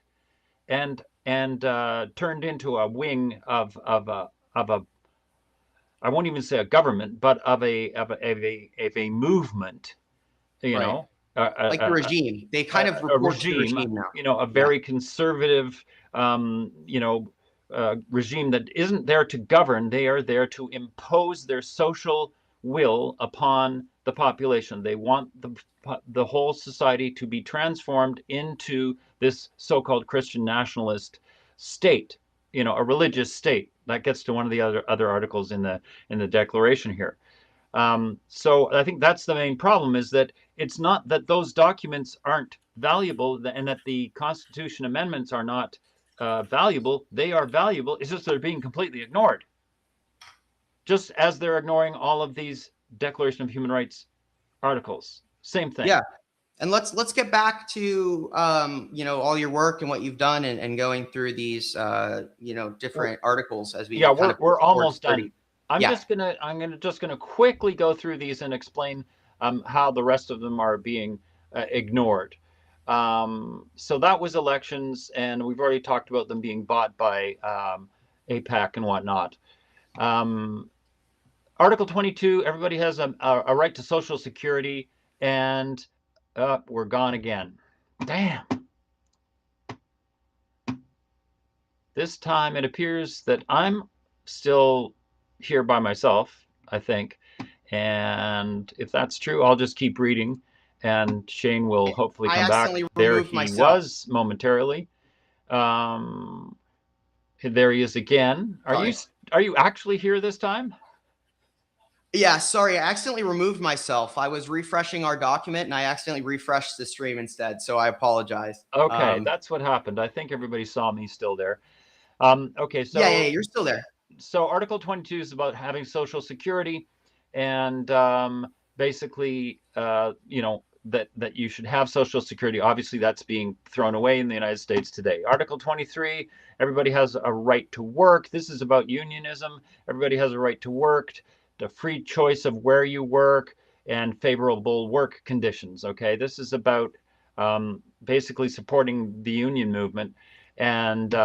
and turned into a wing of a, I won't even say a government, but of a movement, you know, like the regime. They kind of report to the regime now. You know, a very conservative, regime that isn't there to govern. They are there to impose their social will upon the population. They want the whole society to be transformed into this so-called Christian nationalist state, you know, a religious state. That gets to one of the other articles in the Declaration here. So I think that's the main problem, is that it's not that those documents aren't valuable and that the Constitution amendments are not valuable. They are valuable. It's just they're being completely ignored, just as they're ignoring all of these Declaration of Human Rights articles. Same thing. Yeah. And let's get back to all your work and what you've done and going through these different articles as we we're almost done. I'm just gonna quickly go through these and explain how the rest of them are being ignored. So that was elections, and we've already talked about them being bought by AIPAC and whatnot. Article 22, everybody has a right to Social Security, and we're gone again. Damn. This time it appears that I'm still here by myself, I think. And if that's true, I'll just keep reading, and Shane will hopefully come back. There he was momentarily. There he is again. Are you actually here this time? Yeah, sorry, I accidentally removed myself. I was refreshing our document and I accidentally refreshed the stream instead, so I apologize. Okay, that's what happened. I think everybody saw me still there. Okay, so yeah, you're still there. So Article 22 is about having Social Security, and basically, that you should have Social Security. Obviously, that's being thrown away in the United States today. Article 23, everybody has a right to work. This is about unionism. Everybody has a right to work, the free choice of where you work, and favorable work conditions. Okay, this is about basically supporting the union movement, and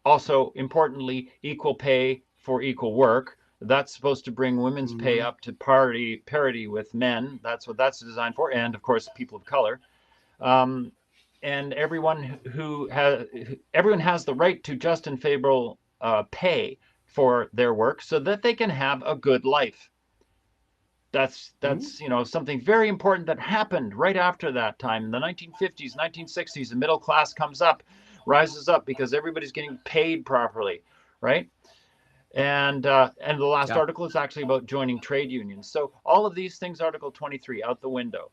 also importantly, equal pay for equal work. That's supposed to bring women's pay up to parity with men. That's what that's designed for, and of course, people of color. And everyone has the right to just and favorable pay for their work, so that they can have a good life. That's something very important that happened right after that time in the 1950s, 1960s. The middle class rises up because everybody's getting paid properly, right? And the last article is actually about joining trade unions. So all of these things, Article 23, out the window.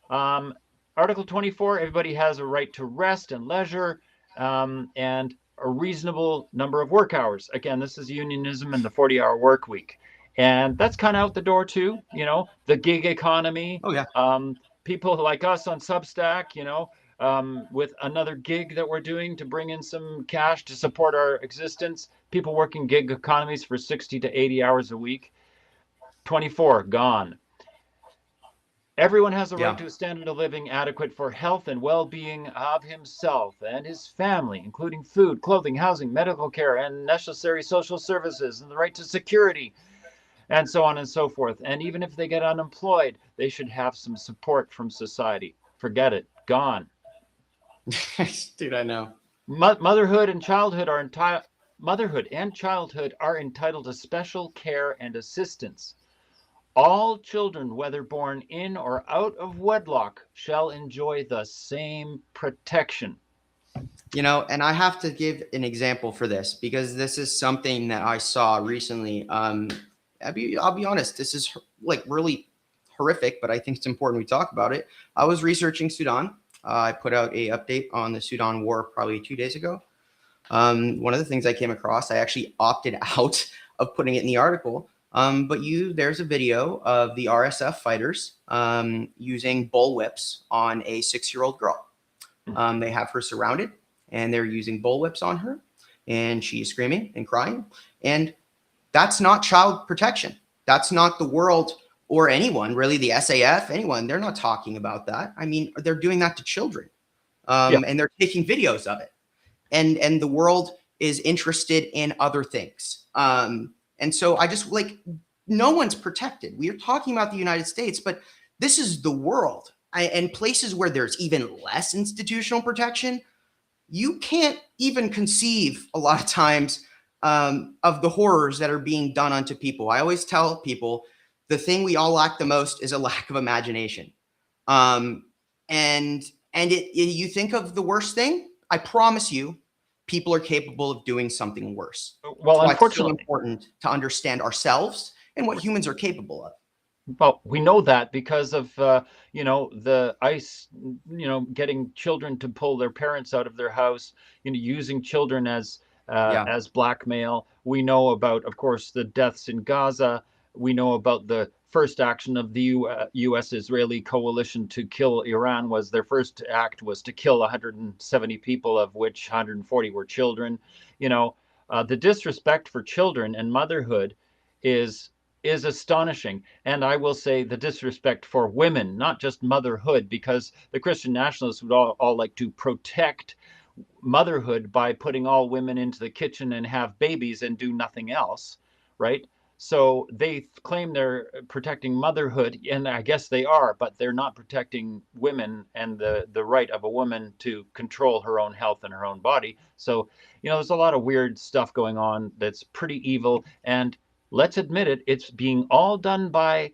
Article 24, everybody has a right to rest and leisure, and a reasonable number of work hours. Again, this is unionism and the 40-hour work week. And that's kind of out the door too, the gig economy. Oh, yeah. People like us on Substack, with another gig that we're doing to bring in some cash to support our existence. People working gig economies for 60 to 80 hours a week. 24, gone. Everyone has a right Yeah. to a standard of living adequate for health and well-being of himself and his family, including food, clothing, housing, medical care, and necessary social services, and the right to security, and so on and so forth. And even if they get unemployed, they should have some support from society. Forget it. Gone. Dude, I know. Motherhood and childhood are entitled Motherhood and childhood are entitled to special care and assistance. All children, whether born in or out of wedlock, shall enjoy the same protection. And I have to give an example for this because this is something that I saw recently. I'll be honest, this is like really horrific, but I think it's important we talk about it. I was researching Sudan. I put out a update on the Sudan war probably 2 days ago. One of the things I came across, I actually opted out of putting it in the article. But there's a video of the RSF fighters using bullwhips on a 6-year-old girl. They have her surrounded, and they're using bullwhips on her, and she is screaming and crying. And that's not child protection. That's not the world or anyone, really, the SAF, anyone. They're not talking about that. I mean, they're doing that to children, and they're taking videos of it. And the world is interested in other things. And so I just no one's protected. We are talking about the United States, but this is the world. And places where there's even less institutional protection, you can't even conceive a lot of times of the horrors that are being done unto people. I always tell people the thing we all lack the most is a lack of imagination. And you think of the worst thing, I promise you, people are capable of doing something worse. Well, That's why it's so unfortunately, important to understand ourselves and what humans are capable of. well, we know that because of the ICE, getting children to pull their parents out of their house, using children Yeah. as blackmail. We know about, of course, the deaths in Gaza. We know about the first action of the U.S.-Israeli coalition to kill Iran. Their first act was to kill 170 people, of which 140 were children. The disrespect for children and motherhood is astonishing. And I will say the disrespect for women, not just motherhood, because the Christian nationalists would all like to protect motherhood by putting all women into the kitchen and have babies and do nothing else, right? So they claim they're protecting motherhood, and I guess they are, but they're not protecting women and the right of a woman to control her own health and her own body. So, there's a lot of weird stuff going on that's pretty evil. And let's admit it, it's being all done by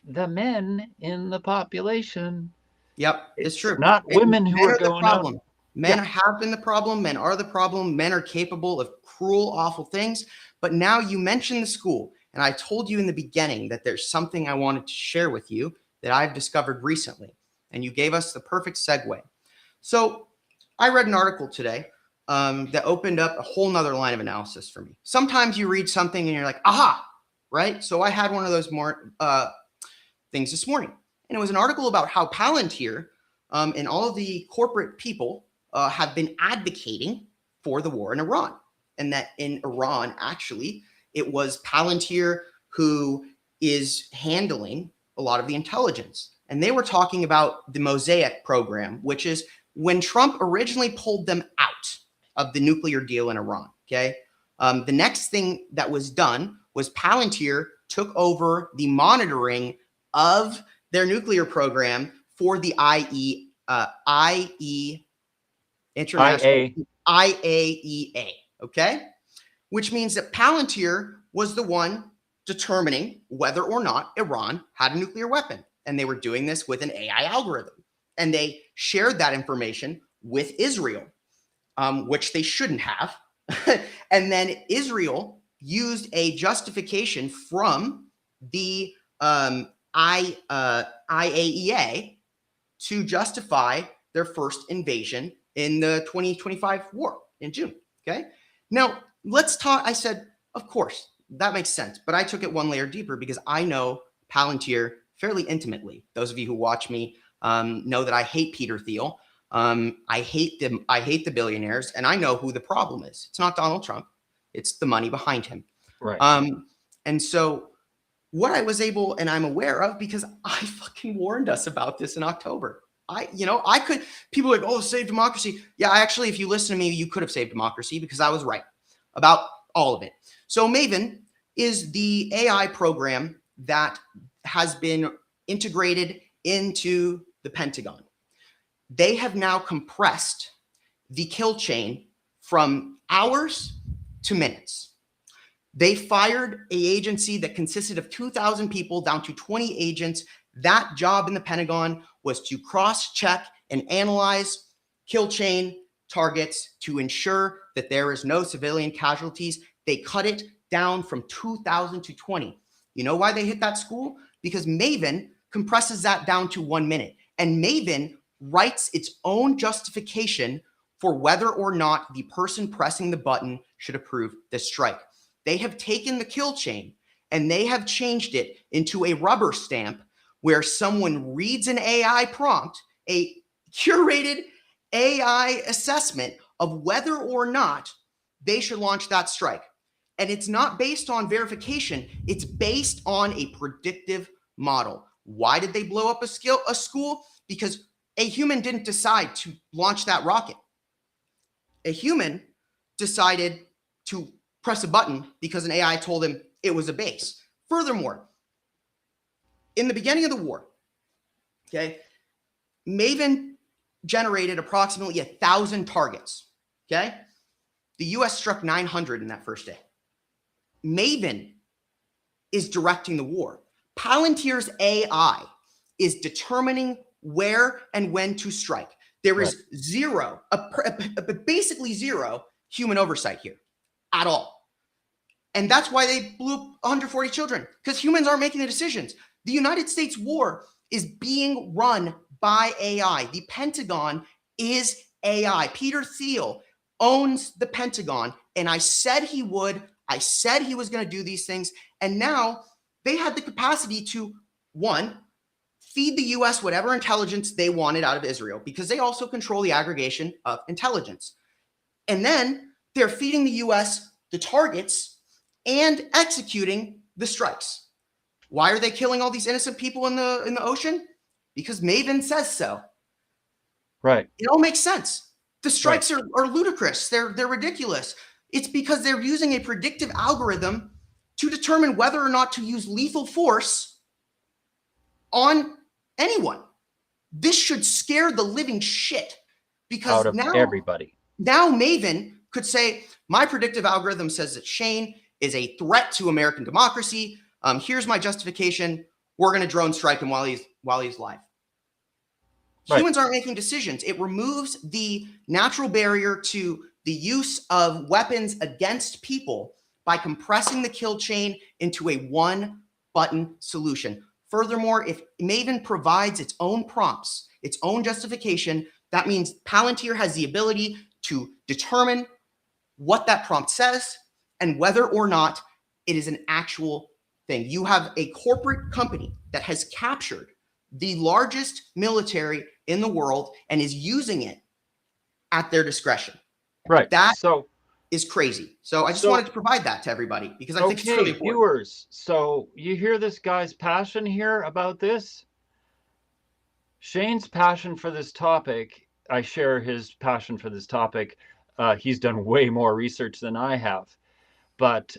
the men in the population. Yep, it's true. Not And women who men are are the going out. problem. Men have been the problem. Men are the problem. Men are capable of cruel, awful things. But now you mentioned the school, and I told you in the beginning that there's something I wanted to share with you that I've discovered recently, and you gave us the perfect segue. So I read an article today that opened up a whole nother line of analysis for me. Sometimes you read something and you're like, aha, right? So I had one of those more things this morning, and it was an article about how Palantir and all of the corporate people have been advocating for the war in Iran. And that in Iran, actually, it was Palantir who is handling a lot of the intelligence. And they were talking about the Mosaic program, which is when Trump originally pulled them out of the nuclear deal in Iran. Okay. The next thing that was done was Palantir took over the monitoring of their nuclear program for the IAEA, okay? Which means that Palantir was the one determining whether or not Iran had a nuclear weapon. And they were doing this with an AI algorithm. And they shared that information with Israel, which they shouldn't have. And then Israel used a justification from the IAEA to justify their first invasion in the 2025 war in June. Okay. Now let's talk. I said, of course, that makes sense. But I took it one layer deeper because I know Palantir fairly intimately. Those of you who watch me know that I hate Peter Thiel. I hate them. I hate the billionaires. And I know who the problem is. It's not Donald Trump. It's the money behind him. Right. And so what I was able and I'm aware of, because I fucking warned us about this in October. I could, people are like, oh, save democracy. Yeah, actually, if you listen to me, you could have saved democracy because I was right about all of it. So Maven is the AI program that has been integrated into the Pentagon. They have now compressed the kill chain from hours to minutes. They fired an agency that consisted of 2,000 people down to 20 agents. That job in the Pentagon was to cross-check and analyze kill chain targets to ensure that there is no civilian casualties. They cut it down from 2,000 to 20. You know why they hit that school? Because Maven compresses that down to 1 minute. And Maven writes its own justification for whether or not the person pressing the button should approve the strike. They have taken the kill chain and they have changed it into a rubber stamp where someone reads an AI prompt, a curated AI assessment of whether or not they should launch that strike. And it's not based on verification. It's based on a predictive model. Why did they blow up a school? Because a human didn't decide to launch that rocket. A human decided to press a button because an AI told him it was a base. Furthermore, in the beginning of the war, okay, Maven generated approximately 1,000 targets, okay? The US struck 900 in that first day. Maven is directing the war. Palantir's AI is determining where and when to strike. There is zero, basically zero human oversight here at all. And that's why they blew up 140 children, because humans aren't making the decisions. The United States war is being run by AI. The Pentagon is AI. Peter Thiel owns the Pentagon, and I said he would. I said he was going to do these things, and now they had the capacity to, one, feed the US whatever intelligence they wanted out of Israel, because they also control the aggregation of intelligence. And then they're feeding the US the targets and executing the strikes. Why are they killing all these innocent people in the ocean? Because Maven says so. Right. It all makes sense. The strikes are ludicrous. They're ridiculous. It's because they're using a predictive algorithm to determine whether or not to use lethal force on anyone. This should scare the living shit, because out of everybody. Now Maven could say, my predictive algorithm says that Shane is a threat to American democracy. Here's my justification. We're going to drone strike him while he's live. Right. Humans aren't making decisions. It removes the natural barrier to the use of weapons against people by compressing the kill chain into a one-button solution. Furthermore, if Maven provides its own prompts, its own justification, that means Palantir has the ability to determine what that prompt says and whether or not it is an actual thing. You have a corporate company that has captured the largest military in the world and is using it at their discretion. Right. That is crazy. So I just wanted to provide that to everybody, because I think it's really important. Viewers, so you hear this guy's passion here about this? Shane's passion for this topic, I share his passion for this topic. He's done way more research than I have. But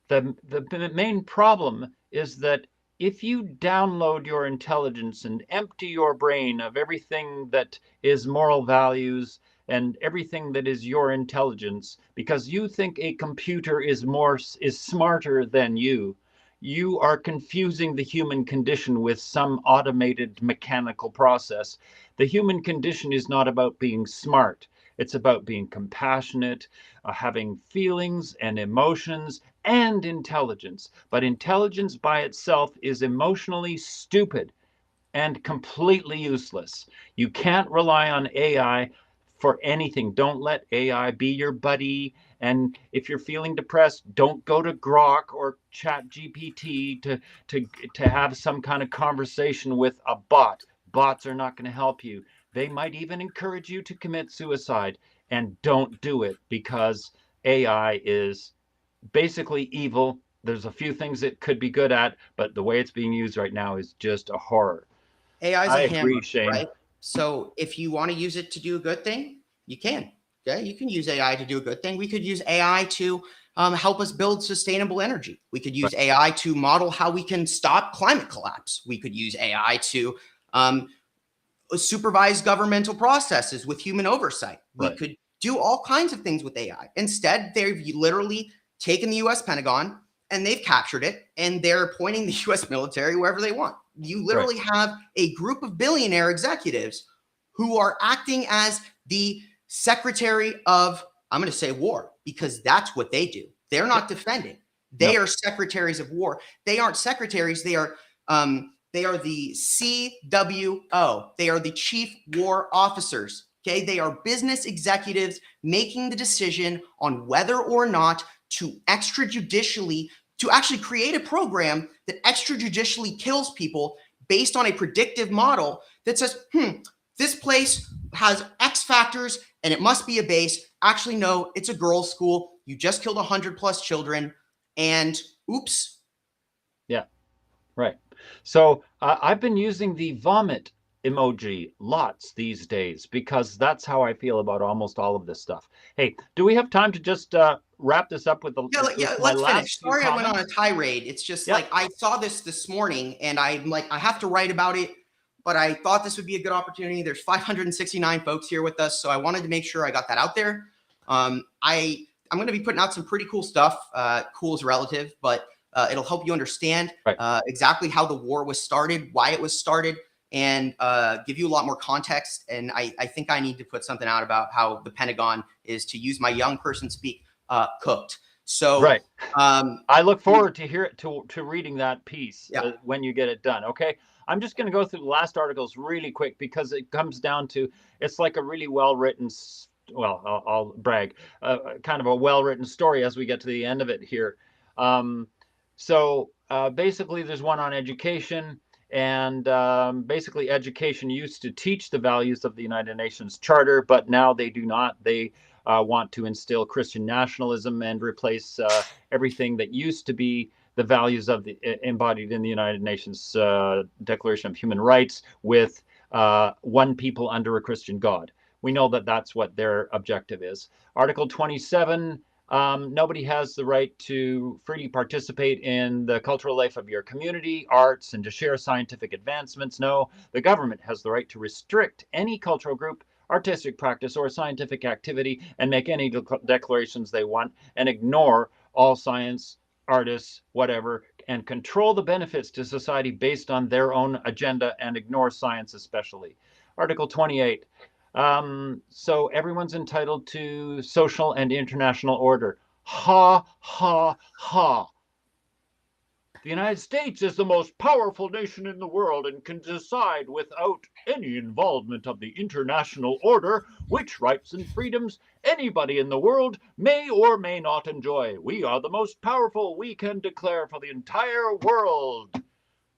the main problem is that if you download your intelligence and empty your brain of everything that is moral values and everything that is your intelligence, because you think a computer is smarter than you, you are confusing the human condition with some automated mechanical process. The human condition is not about being smart. It's about being compassionate, having feelings and emotions and intelligence. But intelligence by itself is emotionally stupid and completely useless. You can't rely on AI for anything. Don't let AI be your buddy. And if you're feeling depressed, don't go to Grok or ChatGPT to have some kind of conversation with a bot. Bots are not going to help you. They might even encourage you to commit suicide. And don't do it, because AI is basically evil there's a few things it could be good at, but the way it's being used right now is just a horror. AI is I a agree, hammer, Shane. right? So if you want to use it to do a good thing, you can. Okay, you can use AI to do a good thing. We could use AI to help us build sustainable energy. We could use Right. AI to model how we can stop climate collapse. We could use AI to supervise governmental processes with human oversight. We Right. could do all kinds of things with AI. Instead, they've literally taken the US Pentagon and they've captured it and they're pointing the US military wherever they want. You Right. literally have a group of billionaire executives who are acting as the secretary of, I'm going to say war, because that's what they do. They're not defending. They No. are secretaries of war. They aren't secretaries. They are the CWO. They are the chief war officers. Okay. They are business executives making the decision on whether or not to extrajudicially, to actually create a program that extrajudicially kills people based on a predictive model that says, this place has X factors and it must be a base. Actually, no, it's a girls' school. You just killed 100+ children. And oops. Yeah. Right. So I've been using the vomit emoji lots these days because that's how I feel about almost all of this stuff. Hey, do we have time to just wrap this up with Yeah, my let's last finish. few Sorry, I went on a comments? tirade. It's just Yeah. like I saw this morning, and I'm like, I have to write about it. But I thought this would be a good opportunity. There's 569 folks here with us, so I wanted to make sure I got that out there. I'm going to be putting out some pretty cool stuff. Cool is relative, but it'll help you understand Right. exactly how the war was started, why it was started, and give you a lot more context. And I think I need to put something out about how the Pentagon is, to use my young person speak, cooked. So Right. I look forward to reading that piece yeah. when you get it done. Okay. I'm just going to go through the last articles really quick because it comes down to, it's like a really well-written, well, I'll brag, kind of a well-written story as we get to the end of it here. So basically there's one on education, and basically education used to teach the values of the United Nations Charter, but now they do not. They want to instill Christian nationalism and replace everything that used to be the values of the embodied in the United Nations Declaration of Human Rights with one people under a Christian God. We know that that's what their objective is. Article 27, nobody has the right to freely participate in the cultural life of your community, arts, and to share scientific advancements. No, the government has the right to restrict any cultural group, artistic practice, or scientific activity and make any declarations they want and ignore all science, artists, whatever, and control the benefits to society based on their own agenda and ignore science especially. Article 28. So everyone's entitled to social and international order. Ha, ha, ha. The United States is the most powerful nation in the world and can decide without any involvement of the international order which rights and freedoms anybody in the world may or may not enjoy. We are the most powerful. We can declare for the entire world.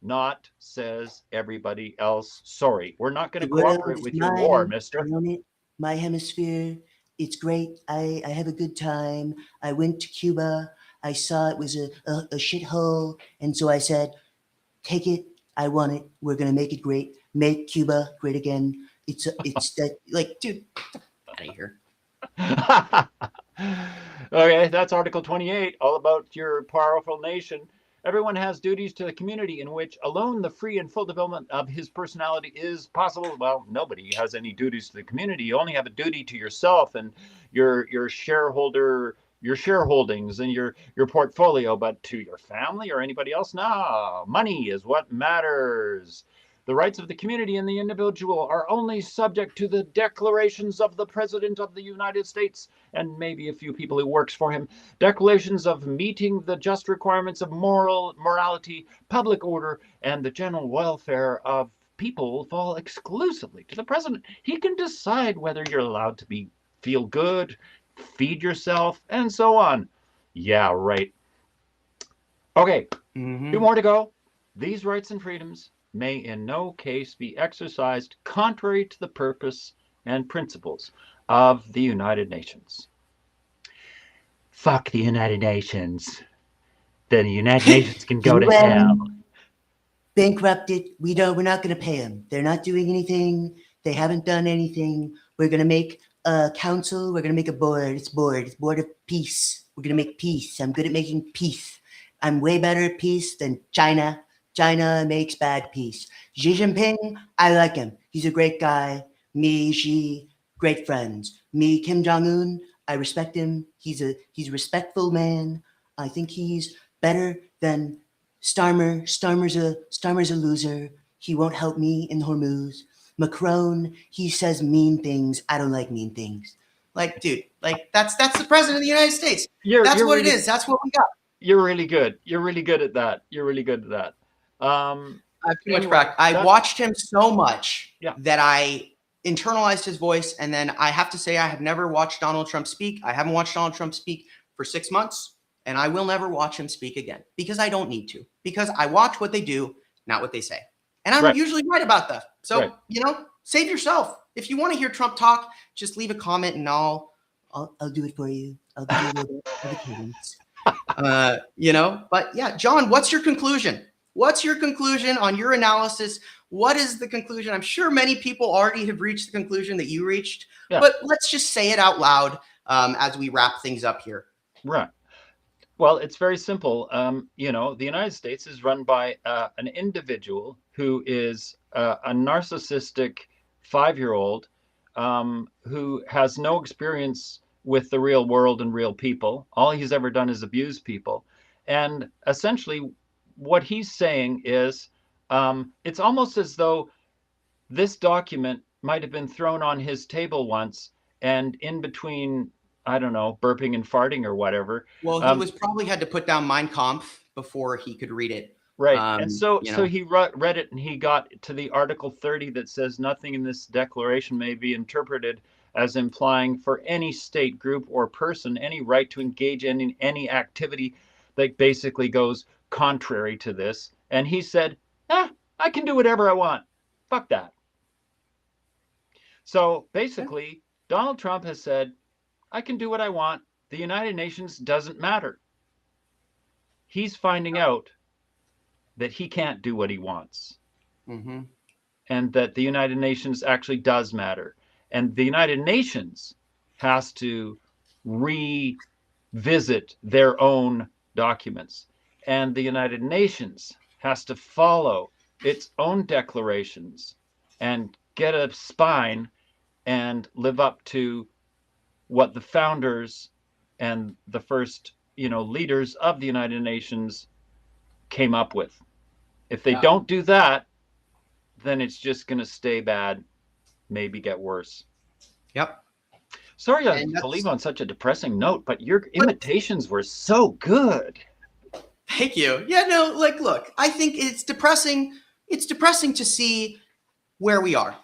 Not, says everybody else. Sorry, we're not going to The world cooperate is with your war, mine. mister. I own it. My hemisphere. It's great. I have a good time. I went to Cuba. I saw it was a shithole. And so I said, take it. I want it. We're going to make it great. Make Cuba great again. It's that, Like, dude, get out of here. Okay, that's Article 28, all about your powerful nation. Everyone has duties to the community in which alone the free and full development of his personality is possible. Well, nobody has any duties to the community. You only have a duty to yourself and your shareholdings and your portfolio, but to your family or anybody else, no. Money is what matters. The rights of the community and the individual are only subject to the declarations of the President of the United States and maybe a few people who works for him. Declarations of meeting the just requirements of morality, public order, and the general welfare of people fall exclusively to the President. He can decide whether you're allowed to feel good, feed yourself, and so on. Yeah, right. Okay, Two more to go. These rights and freedoms may in no case be exercised contrary to the purpose and principles of the United Nations. Fuck the United Nations. then the United Nations can go to UN hell. bankrupted. We're not going to pay them. They're not doing anything. They haven't done anything. We're going to make a council. We're going to make a board. It's board of peace. We're going to make peace. I'm good at making peace. I'm way better at peace than China. China makes bad peace. Xi Jinping, I like him. He's a great guy. Me, Xi, great friends. Me, Kim Jong-un, I respect him. He's a respectful man. I think he's better than Starmer. Starmer's a loser. He won't help me in Hormuz. Macron, he says mean things. I don't like mean things. Like, dude, like that's the president of the United States. You're That's what really, it is. That's what we got. You're really good. You're really good at that. You're really good at that. I have too much Anyway, practice. I that's- watched him so much Yeah. that I internalized his voice. And then I have to say, I have never watched Donald Trump speak. I haven't watched Donald Trump speak for 6 months, and I will never watch him speak again because I don't need to, because I watch what they do, not what they say. And I'm Right. usually right about that. So, Right. save yourself. If you want to hear Trump talk, just leave a comment and I'll do it for you. I'll give you a little bit of a cadence. But yeah, John, what's your conclusion? What's your conclusion on your analysis? What is the conclusion? I'm sure many people already have reached the conclusion that you reached, Yeah. but let's just say it out loud as we wrap things up here. Right. Well, it's very simple. The United States is run by an individual who is a narcissistic 5-year-old who has no experience with the real world and real people. All he's ever done is abuse people. And essentially, what he's saying is it's almost as though this document might have been thrown on his table once, and in between, I don't know, burping and farting or whatever. Well, he was probably had to put down Mein Kampf before he could read it. Right. Um, And so you know. so he read it and he got to the Article 30 that says nothing in this declaration may be interpreted as implying for any state, group, or person any right to engage in any activity that basically goes contrary to this. And he said, I can do whatever I want. Fuck that. So basically, Donald Trump has said, I can do what I want. The United Nations doesn't matter. He's finding out that he can't do what he wants, Mm-hmm. and that the United Nations actually does matter. And the United Nations has to revisit their own documents. And the United Nations has to follow its own declarations and get a spine and live up to what the founders and the first, leaders of the United Nations came up with. If they Yeah. don't do that, then it's just going to stay bad, maybe get worse. Yep. Sorry And to leave on such a depressing note, but your imitations were so good. Thank you. Yeah, no, look, I think it's depressing. It's depressing to see where we are,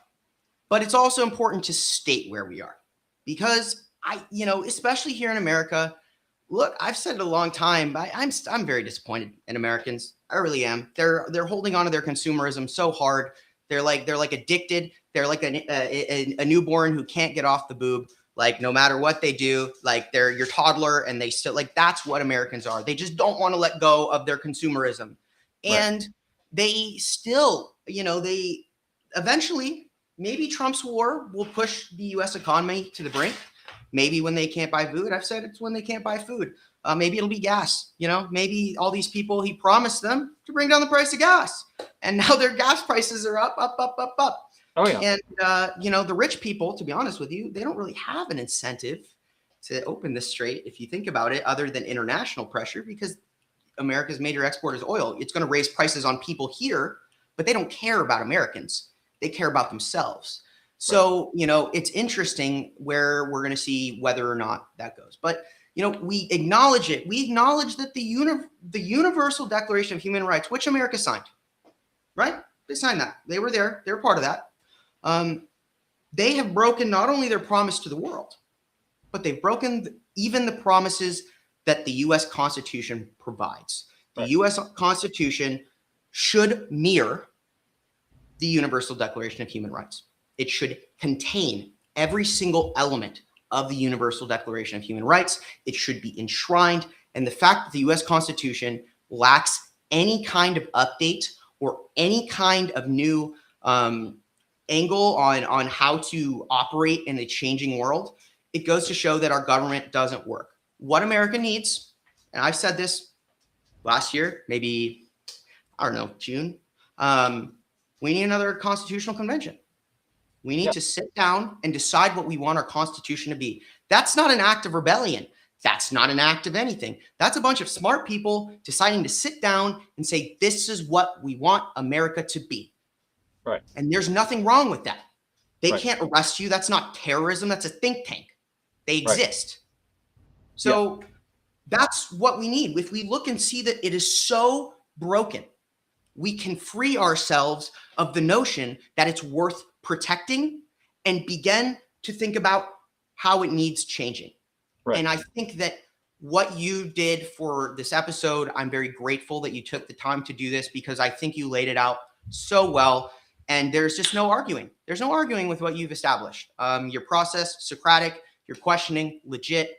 but it's also important to state where we are because especially here in America, look, I've said it a long time, but I'm very disappointed in Americans. I really am. They're holding on to their consumerism so hard. They're like addicted. They're like a newborn who can't get off the boob. Like no matter what they do, like they're your toddler and they still that's what Americans are. They just don't want to let go of their consumerism. And they still, they eventually, maybe Trump's war will push the US economy to the brink. Maybe when they can't buy food, I've said it's when they can't buy food. Maybe it'll be gas, maybe all these people, he promised them to bring down the price of gas. And now their gas prices are up. Oh, yeah. And, the rich people, to be honest with you, they don't really have an incentive to open this strait, if you think about it, other than international pressure, because America's major export is oil. It's going to raise prices on people here, but they don't care about Americans. They care about themselves. So, it's interesting where we're going to see whether or not that goes. But, we acknowledge it. We acknowledge that the Universal Declaration of Human Rights, which America signed, right? They signed that. They were there. They were part of that. They have broken not only their promise to the world, but they've broken even the promises that the U.S. Constitution provides. The U.S. Constitution should mirror the Universal Declaration of Human Rights. It should contain every single element of the Universal Declaration of Human Rights. It should be enshrined. And the fact that the U.S. Constitution lacks any kind of update or any kind of new angle on how to operate in a changing world, it goes to show that our government doesn't work. What America needs, and I've said this last year, maybe, I don't know, June, we need another constitutional convention. We need to sit down and decide what we want our Constitution to be. That's not an act of rebellion. That's not an act of anything. That's a bunch of smart people deciding to sit down and say, this is what we want America to be. Right. And there's nothing wrong with that. They Right. can't arrest you. That's not terrorism. That's a think tank. They exist. So that's what we need. If we look and see that it is so broken, we can free ourselves of the notion that it's worth protecting and begin to think about how it needs changing. Right. And I think that what you did for this episode, I'm very grateful that you took the time to do this, because I think you laid it out so well. And there's just no arguing. There's no arguing with what you've established. Your process, Socratic, your questioning, legit.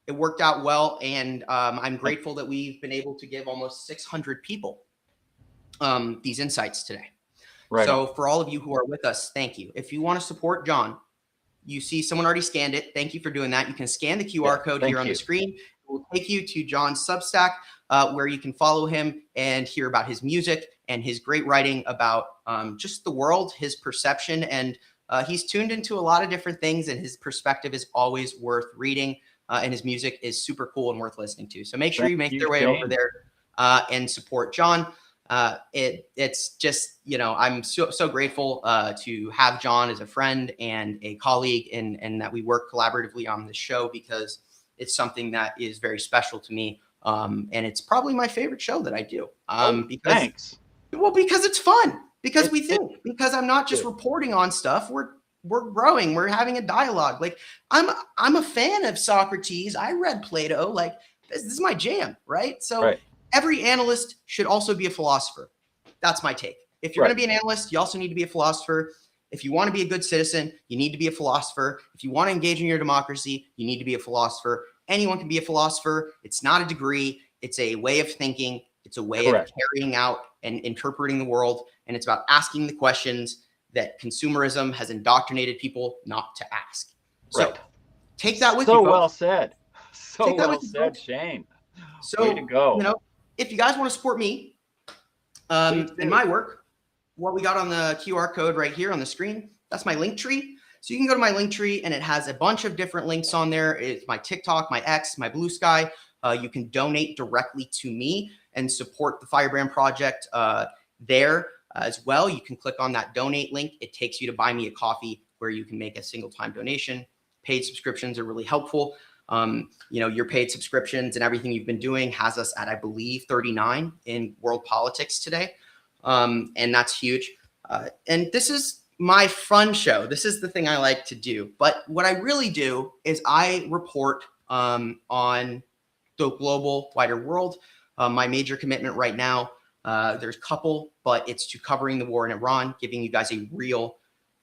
It worked out well. And I'm grateful that we've been able to give almost 600 people these insights today. Right. So for all of you who are with us, thank you. If you want to support John, you see someone already scanned it. Thank you for doing that. You can scan the QR code here on the screen. It will take you to John's Substack, where you can follow him and hear about his music and his great writing about just the world, his perception. And he's tuned into a lot of different things, and his perspective is always worth reading. And his music is super cool and worth listening to. So make sure you make your way over there and support John. It's just, I'm so grateful to have John as a friend and a colleague, and that we work collaboratively on this show, because it's something that is very special to me. And it's probably my favorite show that I do. Thanks. Well, because it's fun, because we think, because I'm not just reporting on stuff. We're growing. We're having a dialogue. Like I'm a fan of Socrates. I read Plato. Like this is my jam, right? So every analyst should also be a philosopher. That's my take. If you're going to be an analyst, you also need to be a philosopher. If you want to be a good citizen, you need to be a philosopher. If you want to engage in your democracy, you need to be a philosopher. Anyone can be a philosopher. It's not a degree. It's a way of thinking. It's a way of carrying out and interpreting the world. And it's about asking the questions that consumerism has indoctrinated people not to ask. So take that with you. So well said. So well said, folks. Shane. So, way to go. If you guys want to support me in my work, what we got on the QR code right here on the screen, that's my link tree. So you can go to my link tree, and it has a bunch of different links on there. It's my TikTok, my X, my Blue Sky. You can donate directly to me and support the Firebrand Project there as well. You can click on that donate link. It takes you to Buy Me a Coffee, where you can make a single time donation. Paid subscriptions are really helpful. Your paid subscriptions and everything you've been doing has us at, I believe, 39 in world politics today. And that's huge. And this is my fun show. This is the thing I like to do. But what I really do is I report on the global, wider world. My major commitment right now, there's a couple, but it's to covering the war in Iran, giving you guys a real,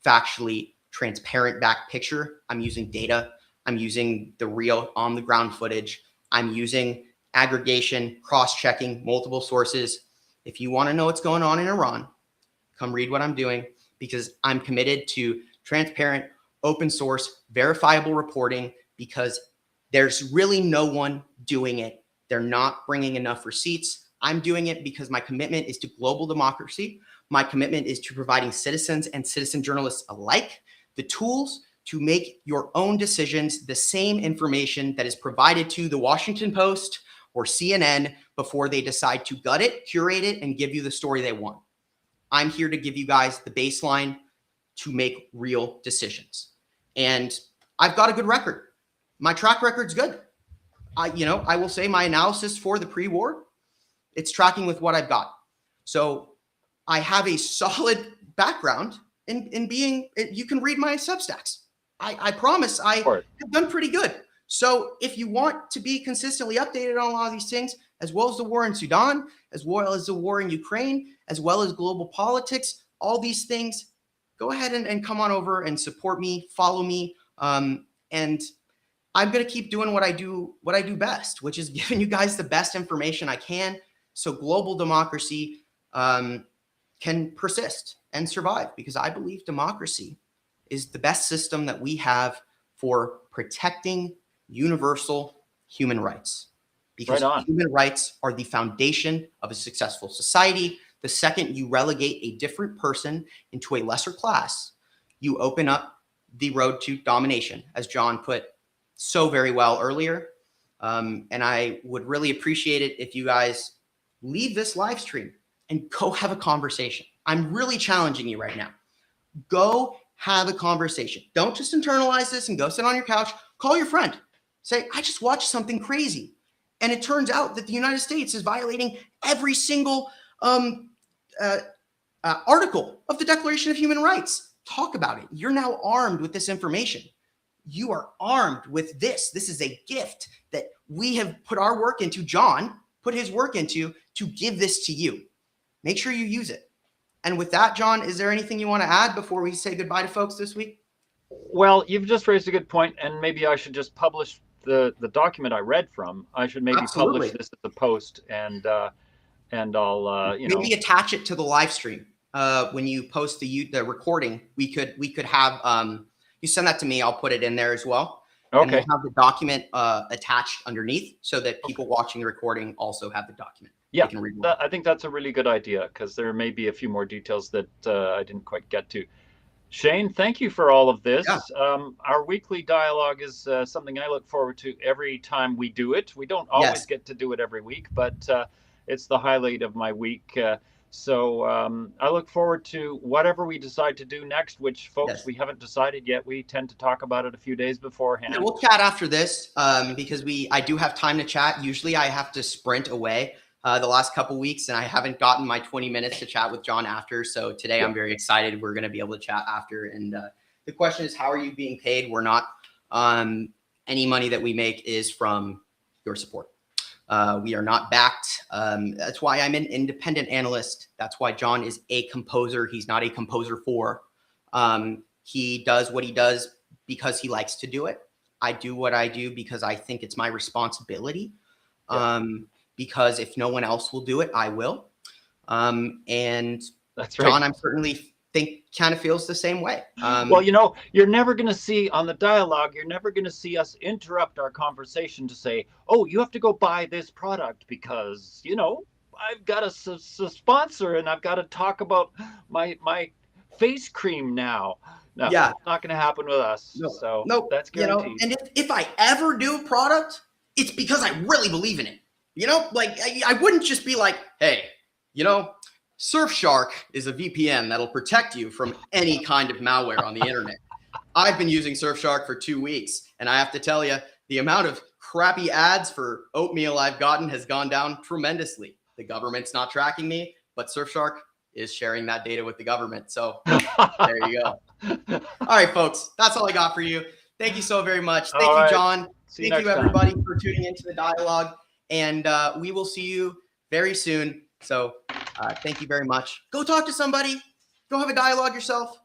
factually transparent back picture. I'm using data. I'm using the real on the ground footage. I'm using aggregation, cross-checking multiple sources. If you want to know what's going on in Iran, come read what I'm doing, because I'm committed to transparent, open source, verifiable reporting, because there's really no one doing it. They're not bringing enough receipts. I'm doing it because my commitment is to global democracy. My commitment is to providing citizens and citizen journalists alike the tools to make your own decisions, the same information that is provided to the Washington Post or CNN before they decide to gut it, curate it, and give you the story they want. I'm here to give you guys the baseline to make real decisions. And I've got a good record. My track record's good. I will say my analysis for the pre-war, it's tracking with what I've got. So I have a solid background in being, you can read my Substacks. I promise I have done pretty good. So if you want to be consistently updated on a lot of these things, as well as the war in Sudan, as well as the war in Ukraine, as well as global politics, all these things, go ahead and come on over and support me, follow me. And I'm going to keep doing what I do best, which is giving you guys the best information I can, so global democracy can persist and survive, because I believe democracy is the best system that we have for protecting universal human rights. Because Right on. human rights are the foundation of a successful society. The second you relegate a different person into a lesser class, you open up the road to domination, as John put so very well earlier. And I would really appreciate it if you guys leave this live stream and go have a conversation. I'm really challenging you right now. Go have a conversation. Don't just internalize this and go sit on your couch. Call your friend. Say, I just watched something crazy. And it turns out that the United States is violating every single article of the Declaration of Human Rights. Talk about it. You're now armed with this information. You are armed with this. This is a gift that we have put our work into. John put his work into to give this to you. Make sure you use it. And with that, John, is there anything you want to add before we say goodbye to folks this week? Well, you've just raised a good point, and maybe I should just publish the document I read from. I should maybe Absolutely. publish this as a post, and I'll maybe attach it to the live stream. When you post the recording, we could have you send that to me. I'll put it in there as well. And Okay. we'll have the document attached underneath so that people watching the recording also have the document. Yeah, They can read more. I think that's a really good idea, because there may be a few more details that I didn't quite get to. Shane, thank you for all of this. Yeah. Our weekly dialogue is something I look forward to every time we do it. We don't always Yes. get to do it every week, but it's the highlight of my week. So I look forward to whatever we decide to do next, which, folks, Yes. we haven't decided yet. We tend to talk about it a few days beforehand. Yeah, we'll chat after this because I do have time to chat. Usually I have to sprint away the last couple weeks, and I haven't gotten my 20 minutes to chat with John after. So today I'm very excited. We're going to be able to chat after. And the question is, how are you being paid? We're not. Any money that we make is from your support. We are not backed. That's why I'm an independent analyst. That's why John is a composer. He's not a composer for. He does what he does because he likes to do it. I do what I do because I think it's my responsibility. Yeah. Because if no one else will do it, I will. And That's right. John, I'm certainly kind of feels the same way. Well, you're never going to see on the dialogue, you're never going to see us interrupt our conversation to say, oh, you have to go buy this product because, I've got a sponsor and I've got to talk about my face cream now. No, Yeah. it's not going to happen with us. No, So no, that's guaranteed. And if I ever do a product, it's because I really believe in it. Like I wouldn't just be like, hey, Surfshark is a VPN that'll protect you from any kind of malware on the internet. I've been using Surfshark for 2 weeks, and I have to tell you, the amount of crappy ads for oatmeal I've gotten has gone down tremendously. The government's not tracking me, but Surfshark is sharing that data with the government. So there you go. All right, folks, that's all I got for you. Thank you so very much. Thank you, John. See you Thank you, next time. everybody, for tuning into the dialogue. And we will see you very soon. So thank you very much. Go talk to somebody. Go have a dialogue yourself.